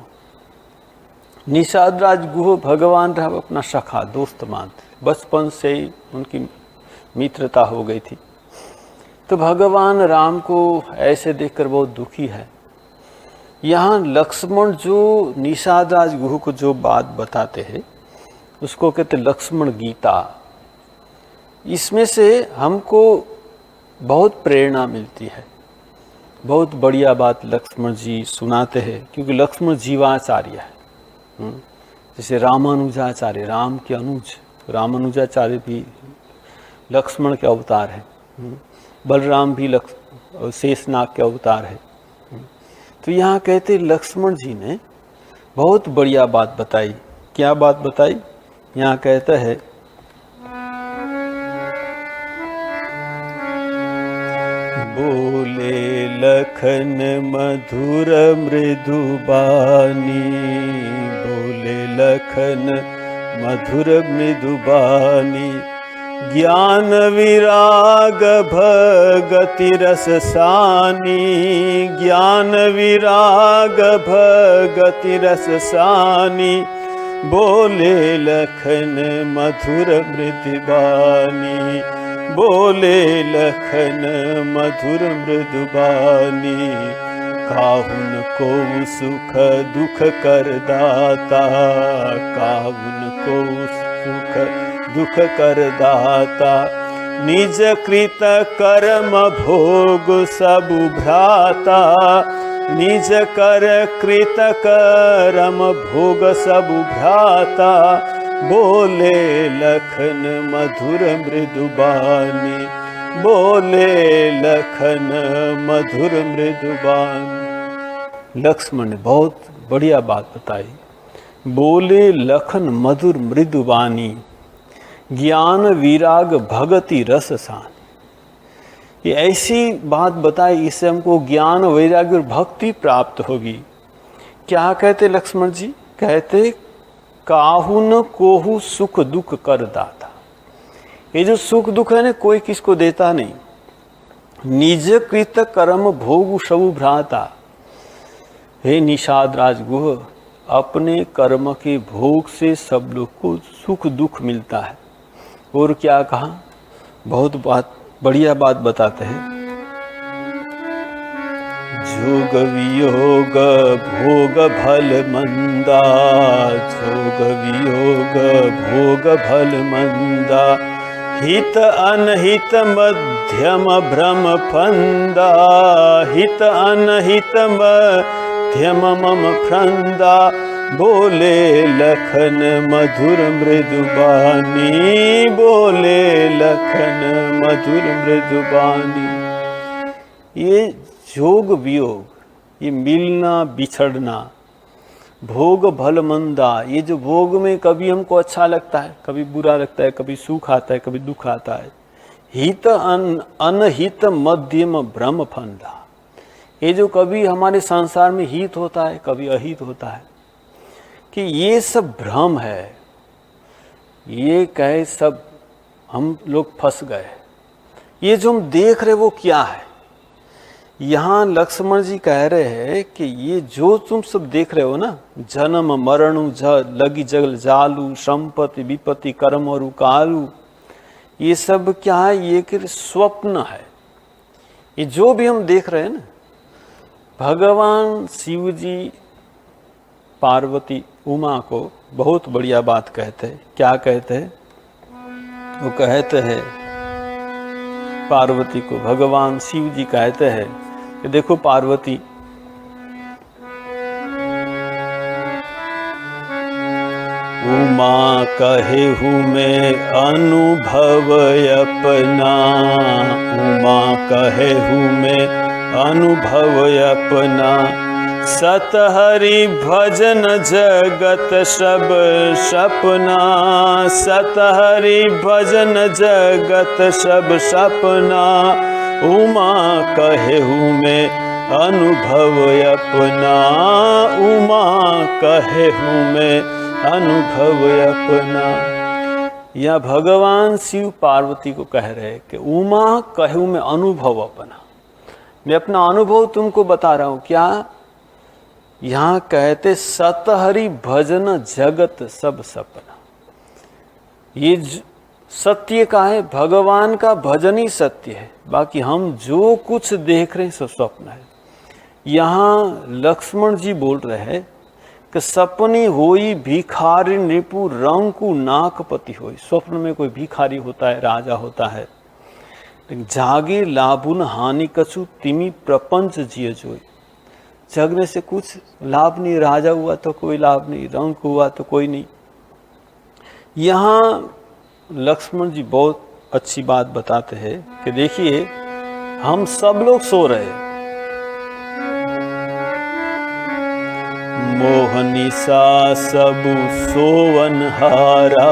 निषाद राजगुह भगवान राम अपना सखा दोस्त मानते, बचपन से ही उनकी मित्रता हो गई थी। तो भगवान राम को ऐसे देखकर बहुत दुखी है। यहाँ लक्ष्मण जो निषाद राजगुह को जो बात बताते हैं उसको कहते लक्ष्मण गीता। इसमें से हमको बहुत प्रेरणा मिलती है। बहुत बढ़िया बात लक्ष्मण जी सुनाते हैं, क्योंकि लक्ष्मण जीवाचार्य है। जैसे रामानुजाचार्य, राम के अनुज रामानुजाचार्य भी लक्ष्मण के अवतार है। बलराम भी शेषनाग के अवतार है। तो यहाँ कहते लक्ष्मण जी ने बहुत बढ़िया बात बताई। क्या बात बताई? यहाँ कहता है बोले लखन मधुर मृदु बानी, बोले लखन मधुर मृदु बानी, ज्ञान विराग भगति रस सानी, ज्ञान विराग भगति रस सानी, बोले लखन मधुर मृदु बानी, बोले लखन मधुर मृदु बानी, काहुन को सुख दुख कर दाता, काहुन को सुख दुख कर दाता, निज कृत कर्म भोग सब भ्राता, निज कर कृत कर्म भोग सब भ्राता, बोले लखन मधुर मृदु बानी, बोले लखन मधुर मृदु बानी। लक्ष्मण ने बहुत बढ़िया बात बताई। बोले लखन मधुर मृदु बानी, ज्ञान विराग भगति रस सान। ये ऐसी बात बताई, इससे हमको ज्ञान वैराग्य और भक्ति प्राप्त होगी। क्या कहते लक्ष्मण जी? कहते काहुन कोहु सुख दुख कर दाता। ये जो सुख दुख है ना, कोई किसको देता नहीं। निज कृत कर्म भोग सबु भ्राता। हे निषाद राजगुह, अपने कर्म के भोग से सब लोग को सुख दुख मिलता है। और क्या कहा? बहुत बात बढ़िया बात बताते हैं। जोग वियोग भोग भल मंदा, जोग वियोग भोग भल मंदा, हित अनहित मध्यम भ्रम फंदा, हित अनहित मध्यम मम फंदा, बोले लखन मधुर मृदु बानी, बोले लखन मधुर मृदु बानी। ये जोग वियोग, ये मिलना बिछड़ना, भोग भल मंदा, ये जो भोग में कभी हमको अच्छा लगता है, कभी बुरा लगता है, कभी सुख आता है, कभी दुख आता है, हित अनहित मध्यम भ्रम फंदा। ये जो कभी हमारे संसार में हित होता है, कभी अहित होता है, कि ये सब भ्रम है, ये कहे सब हम लोग फंस गए। ये जो हम देख रहे वो क्या है? यहाँ लक्ष्मण जी कह रहे हैं कि ये जो तुम सब देख रहे हो ना, जन्म मरणु लगी जगल जालू, संपत्ति विपत्ति कर्म और कालू, ये सब क्या है? ये कि स्वप्न है। ये जो भी हम देख रहे हैं ना, भगवान शिव जी पार्वती उमा को बहुत बढ़िया बात कहते हैं। क्या कहते हैं? वो कहते हैं पार्वती को, भगवान शिव जी कहते हैं कि देखो पार्वती, उमा कहे हूँ मैं अनुभव अपना, उमा कहे हूँ मैं अनुभव अपना, सतहरि भजन जगत सब सपना, सतहरि भजन जगत सब सपना, उमा कहे हूँ मैं अनुभव अपना, उमा कहे हूँ मैं अनुभव अपना। या भगवान शिव पार्वती को कह रहे कि उमा कहूँ मैं अनुभव अपना, मैं अपना अनुभव तुमको बता रहा हूँ। क्या? यहाँ कहते सतहरि भजन जगत सब सपना। ये सत्य का है, भगवान का भजन ही सत्य है, बाकी हम जो कुछ देख रहे हैं सब स्वप्न है। यहाँ लक्ष्मण जी बोल रहे हैं कि सपनी होई भिखारी नृपु रंकु नाकपति होई। स्वप्न में कोई भिखारी होता है, राजा होता है, जागे लाभुन हानि कछु तिमी प्रपंच जिय जोई। जगने से कुछ लाभ नहीं, राजा हुआ तो कोई लाभ नहीं, रंक हुआ तो कोई नहीं। यहाँ लक्ष्मण जी बहुत अच्छी बात बताते हैं कि देखिए हम सब लोग सो रहे हैं, मोहनिसा सबु सोवनहारा,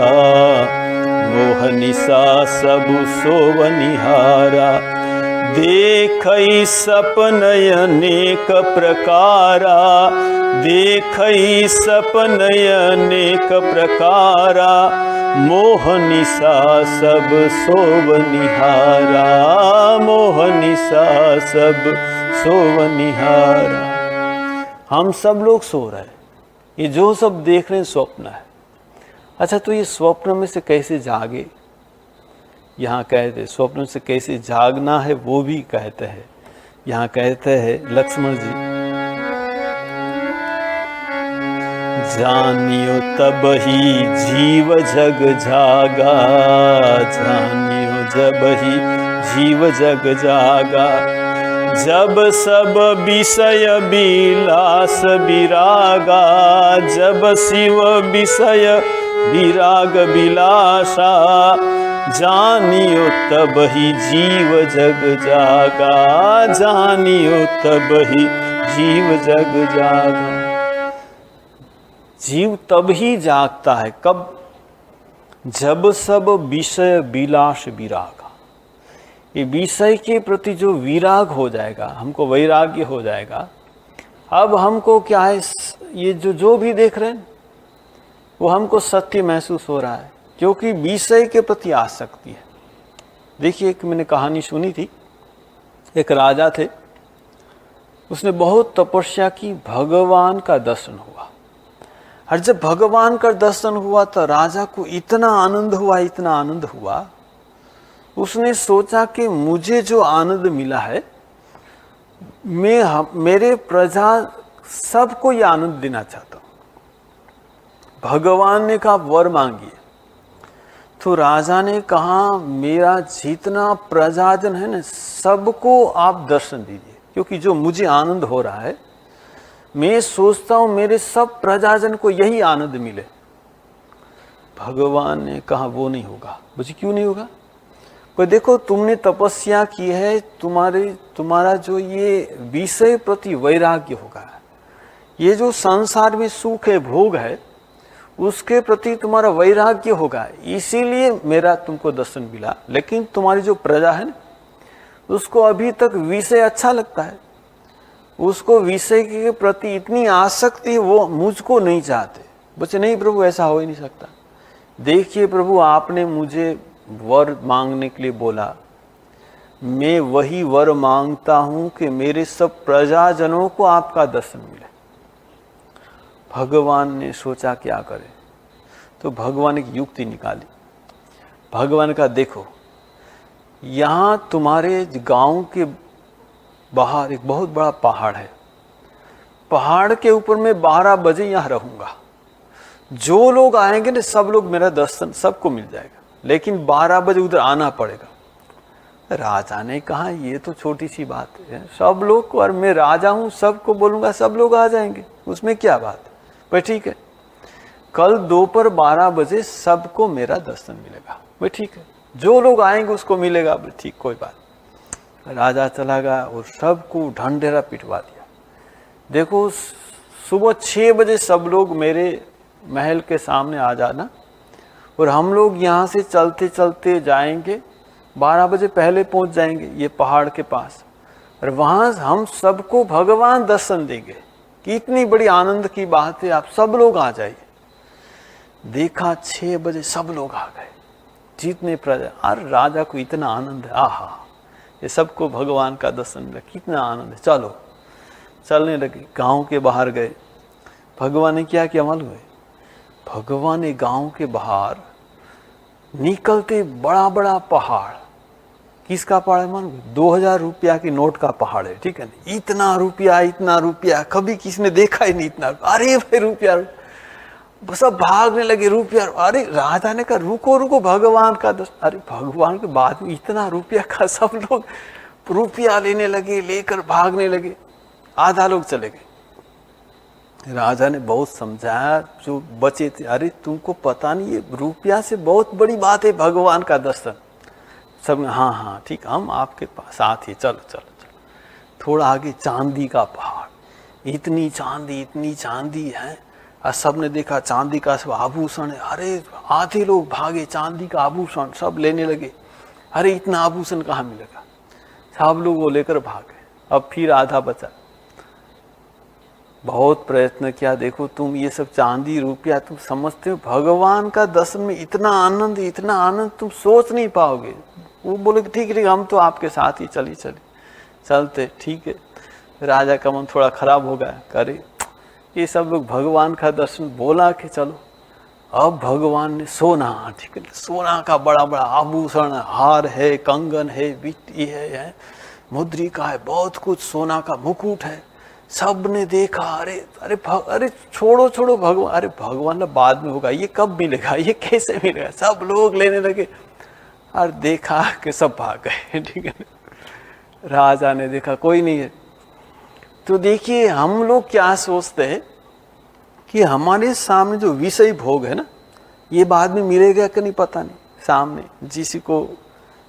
मोहनिसा सबु सोवनिहारा, देखई सपन अनेक प्रकारा, देखई सपन अनेक प्रकारा, मोहनिसा सब सोवनिहारा, मोहनिसा सब सोवनिहारा। हम सब लोग सो रहे हैं, ये जो सब देख रहे हैं स्वप्न है। अच्छा, तो ये स्वप्न में से कैसे जागे? यहाँ कहते स्वप्न से कैसे जागना है वो भी कहते हैं। यहाँ कहते हैं लक्ष्मण जी, जानियो तब ही जीव जग जागा, जानियो जब ही जीव जग जागा, जब सब विषय विलास विरागा, जब शिव विषय विराग विलासा, जानियो तब ही जीव जग जागा, जानियो तब ही जीव जग जागा। जीव तब ही जागता है, कब? जब सब विषय विलास विरागा, ये विषय के प्रति जो विराग हो जाएगा, हमको वैराग्य हो जाएगा। अब हमको क्या है, ये जो भी देख रहे हैं वो हमको सत्य महसूस हो रहा है, क्योंकि विषय के प्रति आसक्ति है। देखिए, एक मैंने कहानी सुनी थी, एक राजा थे, उसने बहुत तपस्या की, भगवान का दर्शन हुआ। और जब भगवान का दर्शन हुआ तो राजा को इतना आनंद हुआ, इतना आनंद हुआ, उसने सोचा कि मुझे जो आनंद मिला है, मेरे प्रजा सबको ये आनंद देना चाहता हूँ। भगवान ने कहा वर मांगिए। तो राजा ने कहा मेरा जितना प्रजाजन है ना, सबको आप दर्शन दीजिए, क्योंकि जो मुझे आनंद हो रहा है, मैं सोचता हूँ मेरे सब प्रजाजन को यही आनंद मिले। भगवान ने कहा वो नहीं होगा। मुझे क्यों नहीं होगा? कोई देखो, तुमने तपस्या की है, तुम्हारा जो ये विषय प्रति वैराग्य होगा, ये जो संसार में सुख है, भोग है, उसके प्रति तुम्हारा वैराग्य होगा, इसीलिए मेरा तुमको दर्शन मिला। लेकिन तुम्हारी जो प्रजा है ना, उसको अभी तक विषय अच्छा लगता है, उसको विषय के प्रति इतनी आसक्ति, वो मुझको नहीं चाहते। बच्चे नहीं प्रभु, ऐसा हो ही नहीं सकता। देखिए प्रभु, आपने मुझे वर मांगने के लिए बोला, मैं वही वर मांगता हूं कि मेरे सब प्रजाजनों को आपका दर्शन मिले। भगवान ने सोचा क्या करे, तो भगवान एक युक्ति निकाली। भगवान का देखो, यहां तुम्हारे गांव के बाहर एक बहुत बड़ा पहाड़ है, पहाड़ के ऊपर मैं 12 बजे यहां रहूंगा। जो लोग आएंगे ना, सब लोग मेरा दर्शन सबको मिल जाएगा, लेकिन 12 बजे उधर आना पड़ेगा। राजा ने कहा ये तो छोटी सी बात है, सब लोग को, और मैं राजा हूं, सबको बोलूंगा सब लोग आ जाएंगे, उसमें क्या बात है। भाई ठीक है, कल दोपहर 12 बजे सबको मेरा दर्शन मिलेगा। भाई ठीक है, जो लोग आएंगे उसको मिलेगा। ठीक, कोई बात। राजा चला गया और सबको ढंढेरा पिटवा दिया। देखो, सुबह 6 बजे सब लोग मेरे महल के सामने आ जाना, और हम लोग यहाँ से चलते चलते जाएंगे, 12 बजे पहले पहुँच जाएंगे ये पहाड़ के पास, और वहाँ हम सबको भगवान दर्शन देंगे। कि इतनी बड़ी आनंद की बात है, आप सब लोग आ जाइए। देखा 6 बजे सब लोग आ गए, जितने प्रजा। और राजा को इतना आनंद है, आहा, ये सबको भगवान का दर्शन मिला, कितना आनंद है। चलो, चलने लगे, गांव के बाहर गए। भगवान ने क्या किया मालूम है? भगवान ने गांव के बाहर निकलते बड़ा बड़ा पहाड़, किसका पहाड़ है मालूम? 2000 रुपया की नोट का पहाड़ है, ठीक है ना। इतना रुपया कभी किसी ने देखा ही नहीं इतना। अरे भाई रुपया, सब भागने लगे रुपया। अरे राजा ने कहा रुको रुको, भगवान का दर्शन। अरे भगवान के बाद में इतना रुपया का, सब लोग रुपया लेने लगे, लेकर भागने लगे। आधा लोग चले गए। राजा ने बहुत समझाया जो बचे थे, अरे तुमको पता नहीं ये रुपया से बहुत बड़ी बात है भगवान का दर्शन। सब हाँ हाँ ठीक, हम आपके पास साथ ही, चलो चलो चलो। थोड़ा आगे चांदी का पहाड़, इतनी चांदी है। और सब ने देखा चांदी का सब आभूषण है। अरे आधे लोग भागे, चांदी का आभूषण सब लेने लगे। अरे इतना आभूषण कहाँ मिलेगा, सब लोग वो लेकर भागे। अब फिर आधा बचा। बहुत प्रयत्न किया, देखो तुम ये सब चांदी रुपया तुम समझते हो, भगवान का दर्शन में इतना आनंद तुम सोच नहीं पाओगे। वो बोले ठीक है, हम तो आपके साथ ही चलते। ठीक है, राजा का मन थोड़ा खराब हो गया। अरे ये सब लोग भगवान का दर्शन बोला कि चलो। अब भगवान ने सोना, ठीक है, सोना का बड़ा बड़ा आभूषण, हार है, कंगन है, बिट्टी है, मुद्रिका है, बहुत कुछ सोना का मुकुट है। सब ने देखा, अरे छोड़ो भगवान, अरे भगवान ना बाद में होगा, ये कब मिलेगा, ये कैसे मिलेगा। सब लोग लेने लगे और देखा कि सब भाग गए, ठीक है। राजा ने देखा कोई नहीं है। तो देखिए हम लोग क्या सोचते हैं कि हमारे सामने जो विषय भोग है ना, ये बाद में मिलेगा कि नहीं पता नहीं। सामने जिसी को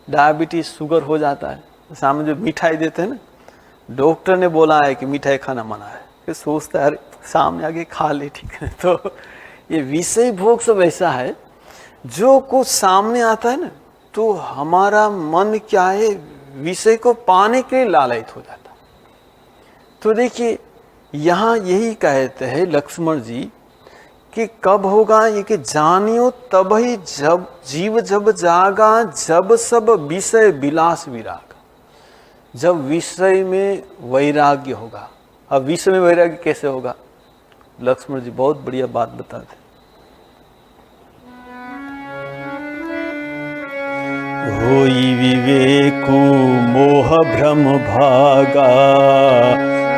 डायबिटीज शुगर हो जाता है, सामने जो मिठाई देते हैं ना, डॉक्टर ने बोला है कि मिठाई खाना मना है, फिर सोचता है अरे सामने आगे खा ले, ठीक है। तो ये विषय भोग सब ऐसा है, जो कुछ सामने आता है ना, तो हमारा मन क्या है, विषय को पाने के लिए लालयित हो जाता। तो देखिए यहाँ यही कहते हैं लक्ष्मण जी कि कब होगा ये, कि जानियो तब ही जब जीव जब जागा, जब सब विषय विलास विराग। जब विषय में वैराग्य होगा। अब विषय में वैराग्य कैसे होगा? लक्ष्मण जी बहुत बढ़िया बात बताते। होई विवेकु मोह भ्रम भागा,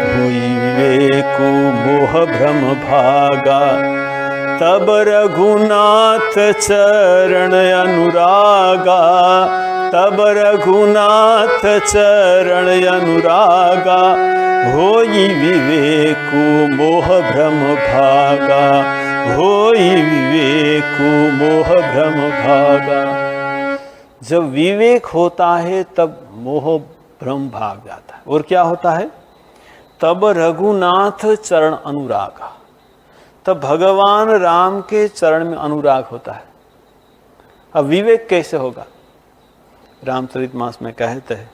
होई विवेकु मोह भ्रम भागा, तब रघुनाथ चरण अनुरागा, तब रघुनाथ चरण अनुरागा, होई विवेकु मोह भ्रम भागा, होई विवेकु मोह भ्रम भागा। जब विवेक होता है तब मोह भ्रम भाग जाता है। और क्या होता है? तब रघुनाथ चरण अनुरागा, तब भगवान राम के चरण में अनुराग होता है। अब विवेक कैसे होगा? रामचरितमानस में कहते हैं,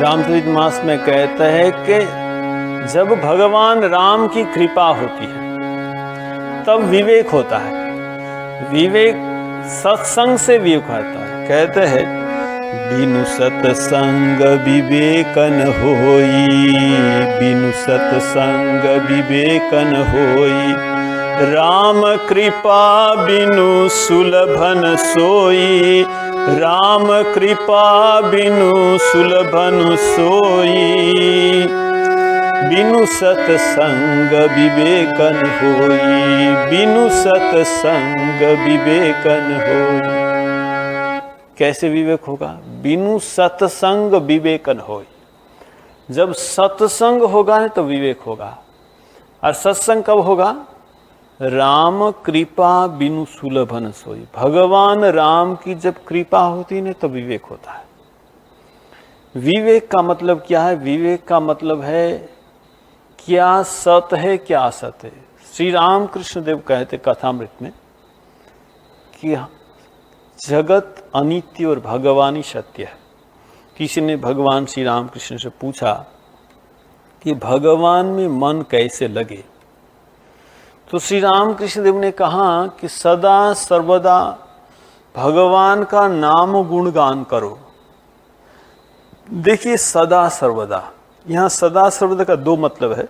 रामचरितमानस में कहते हैं कि जब भगवान राम की कृपा होती है तब विवेक होता है। विवेक सत्संग से विवेक होता है। कहते हैं, बिनु सत्संग विवेकन होई, बिनु सत्संग विवेकन होई, राम कृपा बिनु सुलभन सोई, राम कृपा बिनु सुलभन सोई, बिनु सत्संग विवेकन होई, बिनु सत्संग विवेकन होई। कैसे विवेक होगा? बिनु सत्संग विवेकन होई। जब सत्संग होगा ना तो विवेक होगा। और सत्संग कब होगा? राम कृपा बिनु सुलभन सोई। भगवान राम की जब कृपा होती है तो विवेक होता है। विवेक का मतलब क्या है? विवेक का मतलब है क्या सत है, क्या असत है। श्री राम कृष्ण देव कहते कथामृत में कि जगत अनित्य और भगवान ही सत्य है। किसी ने भगवान श्री राम कृष्ण से पूछा कि भगवान में मन कैसे लगे, तो श्री राम कृष्ण देव ने कहा कि सदा सर्वदा भगवान का नाम गुणगान करो। देखिए, सदा सर्वदा, यहाँ सदा सर्वदा का दो मतलब है।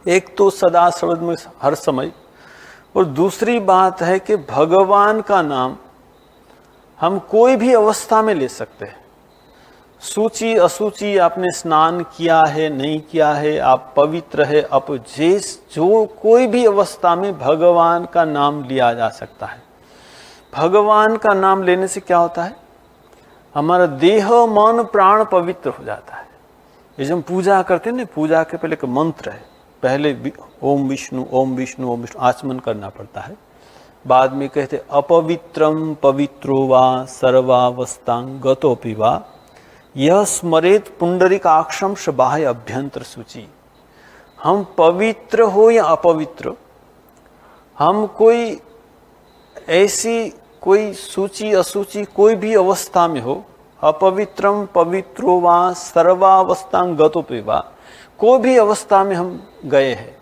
एक तो सदा सर्वदा में हर समय, और दूसरी बात है कि भगवान का नाम हम कोई भी अवस्था में ले सकते हैं। सूची असूची, आपने स्नान किया है नहीं किया है, आप पवित्र है अपजेस, जो कोई भी अवस्था में भगवान का नाम लिया जा सकता है। भगवान का नाम लेने से क्या होता है? हमारा देह मन प्राण पवित्र हो जाता है। ये जब हम पूजा करते हैं ना, पूजा के पहले एक मंत्र है, पहले ओम विष्णु ओम विष्णु ओम विष्णु आचमन करना पड़ता है। बाद में कहते अपवित्रम पवित्रो वा सर्वावस्थांग गतोपि वा यह स्मरेत पुंडरीकाक्षम बाह्य अभ्यंतर सूची। हम पवित्र हो या अपवित्र, हम कोई ऐसी कोई सूची असूची कोई भी अवस्था में हो, अपवित्रम पवित्रो वा सर्वावस्थांग गतोपि वा, कोई भी अवस्था में हम गए हैं,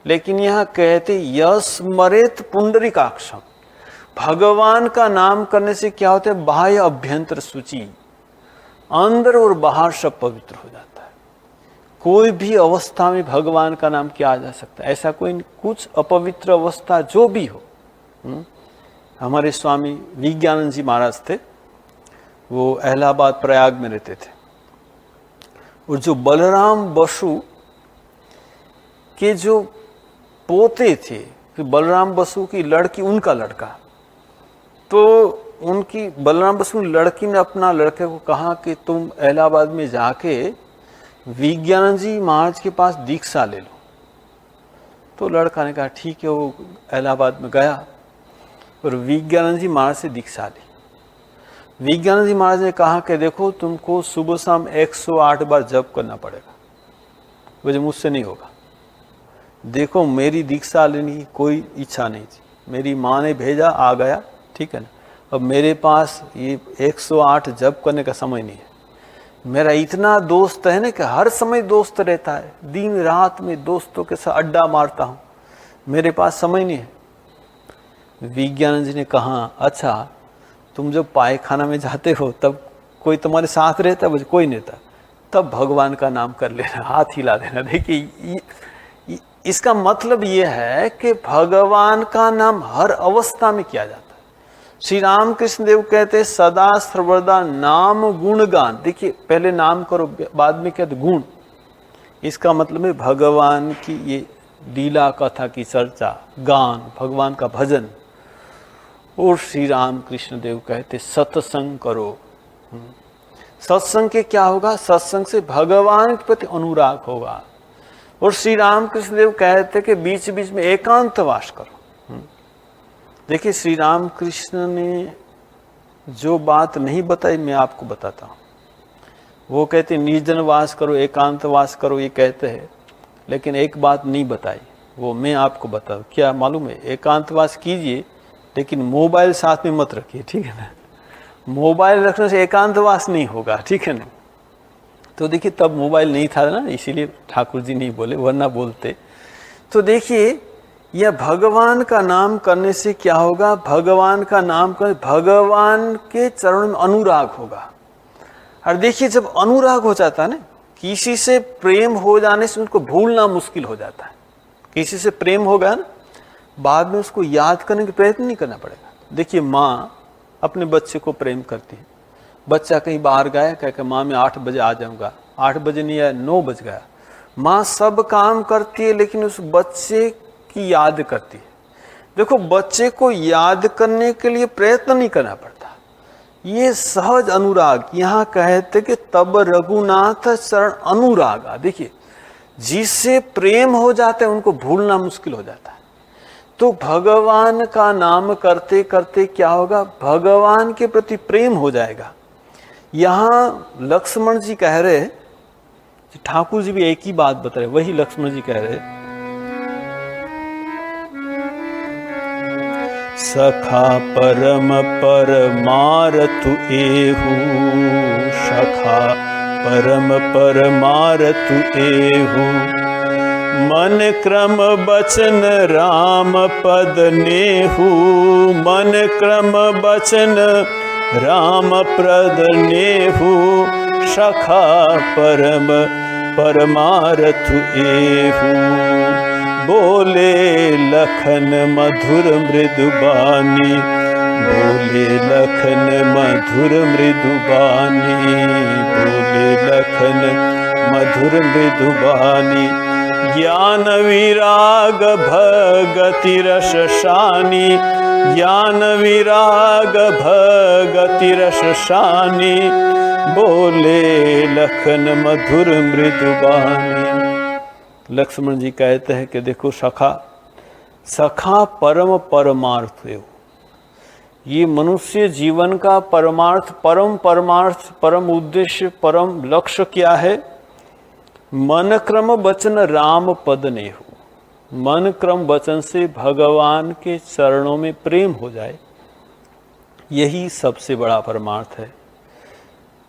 लेकिन यहाँ कहते यह स्मरेत पुंडरीकाक्षम, भगवान का नाम करने से क्या होता है? बाह्य अभ्यंतर सूची, अंदर और बाहर सब पवित्र हो जाता है। कोई भी अवस्था में भगवान का नाम किया जा सकता है। ऐसा कोई कुछ अपवित्र अवस्था जो भी हो। हमारे स्वामी विज्ञानंद जी महाराज थे, वो इलाहाबाद प्रयाग में रहते थे, और जो बलराम बसु के जो पोते थे, कि बलराम बसु की लड़की उनका लड़का, तो उनकी बलराम बसु लड़की ने अपना लड़के को कहा कि तुम इलाहाबाद में जाके विज्ञानंद जी महाराज के पास दीक्षा ले लो। तो लड़का ने कहा ठीक है। वो इलाहाबाद में गया और विज्ञानंद जी महाराज से दीक्षा ली। विज्ञानंद जी महाराज ने कहा कि देखो, तुमको सुबह शाम 108 बार जप करना पड़ेगा। मुझे मुझसे नहीं होगा। देखो, मेरी दीक्षा लेने की कोई इच्छा नहीं थी, मेरी माँ ने भेजा, आ गया, ठीक है ना। अब मेरे पास ये 108 जप करने का समय नहीं है। मेरा इतना दोस्त है ना कि हर समय दोस्त रहता है, दिन रात में दोस्तों के साथ अड्डा मारता हूँ, मेरे पास समय नहीं है। विज्ञानंद जी ने कहा अच्छा, तुम जब पायखाना में जाते हो तब कोई तुम्हारे साथ रहता? मुझे कोई नहीं रहता। तब भगवान का नाम कर लेना, हाथ हिला देना। देखिए, इसका मतलब ये है कि भगवान का नाम हर अवस्था में किया जाता है। श्री राम कृष्ण देव कहते सदा सर्वदा नाम गुणगान। देखिए, पहले नाम करो, बाद में कहते गुण। इसका मतलब है भगवान की ये लीला कथा की चर्चा, गान, भगवान का भजन। और श्री राम कृष्ण देव कहते सत्संग करो। सत्संग के क्या होगा? सत्संग से भगवान के प्रति अनुराग होगा। और श्री राम कृष्ण देव कहते कि बीच बीच में एकांतवास करो। देखिए श्री राम कृष्ण ने जो बात नहीं बताई मैं आपको बताता हूँ। वो कहते निर्जन वास करो, एकांत वास करो, ये कहते हैं, लेकिन एक बात नहीं बताई, वो मैं आपको बताऊँ। क्या मालूम है? एकांतवास कीजिए लेकिन मोबाइल साथ में मत रखिए, ठीक है ना। मोबाइल रखने से एकांतवास नहीं होगा, ठीक है ना। तो देखिए तब मोबाइल नहीं था ना, इसीलिए ठाकुर जी नहीं बोले, वरना बोलते। तो देखिए यह भगवान का नाम करने से क्या होगा? भगवान का नाम कर भगवान के चरण में अनुराग होगा। और देखिए जब अनुराग हो जाता है ना, किसी से प्रेम हो जाने से उनको भूलना मुश्किल हो जाता है। किसी से प्रेम होगा ना, बाद में उसको याद करने का प्रयत्न नहीं करना पड़ेगा। देखिए माँ अपने बच्चे को प्रेम करती है। बच्चा कहीं बाहर गया, कह के माँ मैं 8 बजे आ जाऊँगा, 8 बजे नहीं आया, 9 बज गया। माँ सब काम करती है लेकिन उस बच्चे की याद करती है। देखो बच्चे को याद करने के लिए प्रयत्न नहीं करना पड़ता, ये सहज अनुराग। यहाँ कहते कि तब रघुनाथ चरण अनुरागा। देखिए जिससे प्रेम हो जाता है उनको भूलना मुश्किल हो जाता है। तो भगवान का नाम करते करते क्या होगा? भगवान के प्रति प्रेम हो जाएगा। यहाँ लक्ष्मण जी कह रहे, ठाकुर जी भी एक ही बात बता रहे, वही लक्ष्मण जी कह रहे, सखा परम परमारतु एहु, सखा परम परमारतु एहु, मन क्रम बचन राम पद नेहु, मन क्रम बचन राम प्रद नेहु, सखा परम परमारतु एहु। बोले लखन मधुर मृदुबानी, बोले लखन मधुर मृदुबानी, बोले लखन मधुर मृदुबानी, ज्ञान विराग भगति रस शानी, ज्ञान विराग भगति रस शानी, बोले लखन मधुर मृदुबानी। लक्ष्मण जी कहते हैं कि देखो सखा, सखा परम परमार्थ है। ये मनुष्य जीवन का परमार्थ, परम परमार्थ, परम उद्देश्य, परम लक्ष्य क्या है? मन क्रम वचन राम पद ने हो। मन क्रम वचन से भगवान के चरणों में प्रेम हो जाए, यही सबसे बड़ा परमार्थ है।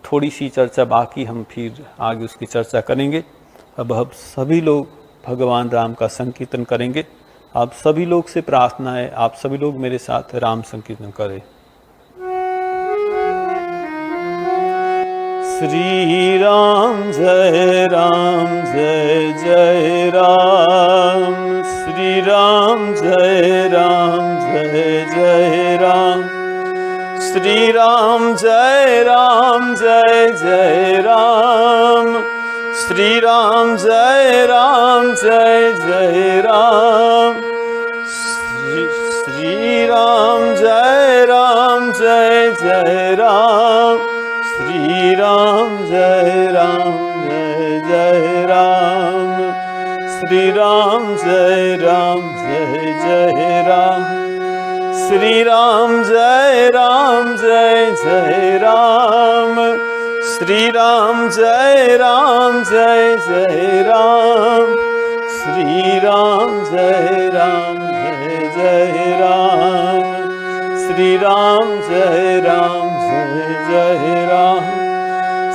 थोड़ी सी चर्चा बाकी, हम फिर आगे उसकी चर्चा करेंगे। अब हम सभी लोग भगवान राम का संकीर्तन करेंगे। आप सभी लोग से प्रार्थना है, आप सभी लोग मेरे साथ राम संकीर्तन करें। श्री राम जय जय राम, श्री राम जय जय राम, श्री राम जय जय राम, श्री राम जय जय राम, श्री राम जय जय राम, श्री राम जय जय राम, श्री राम जय जय राम, श्री राम जय जय राम, श्री राम जय जय राम,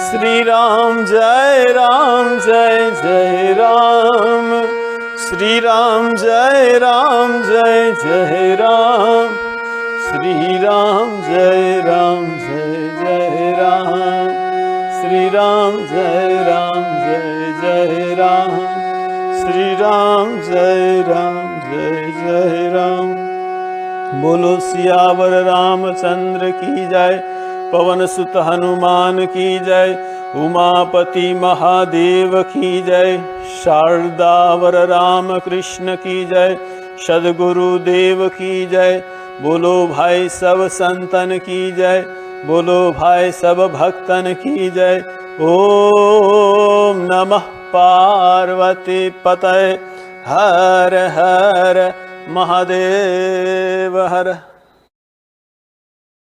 श्री राम जय जय राम, श्री राम जय जय राम, श्री राम जय जय राम, श्री राम जय जय राम, श्री राम जय जय राम, श्री राम जय जय राम, श्री राम जय जय राम। बोलो सियावर रामचंद्र की जय, पवन सुत हनुमान की जय, उमापति महादेव की जय, शारदावर राम कृष्ण की जय, सद्गुरु देव की जय। बोलो भाई सब संतन की जय, बोलो भाई सब भक्तन की जय। ओम नमः पार्वती पतये हर हर महादेव हर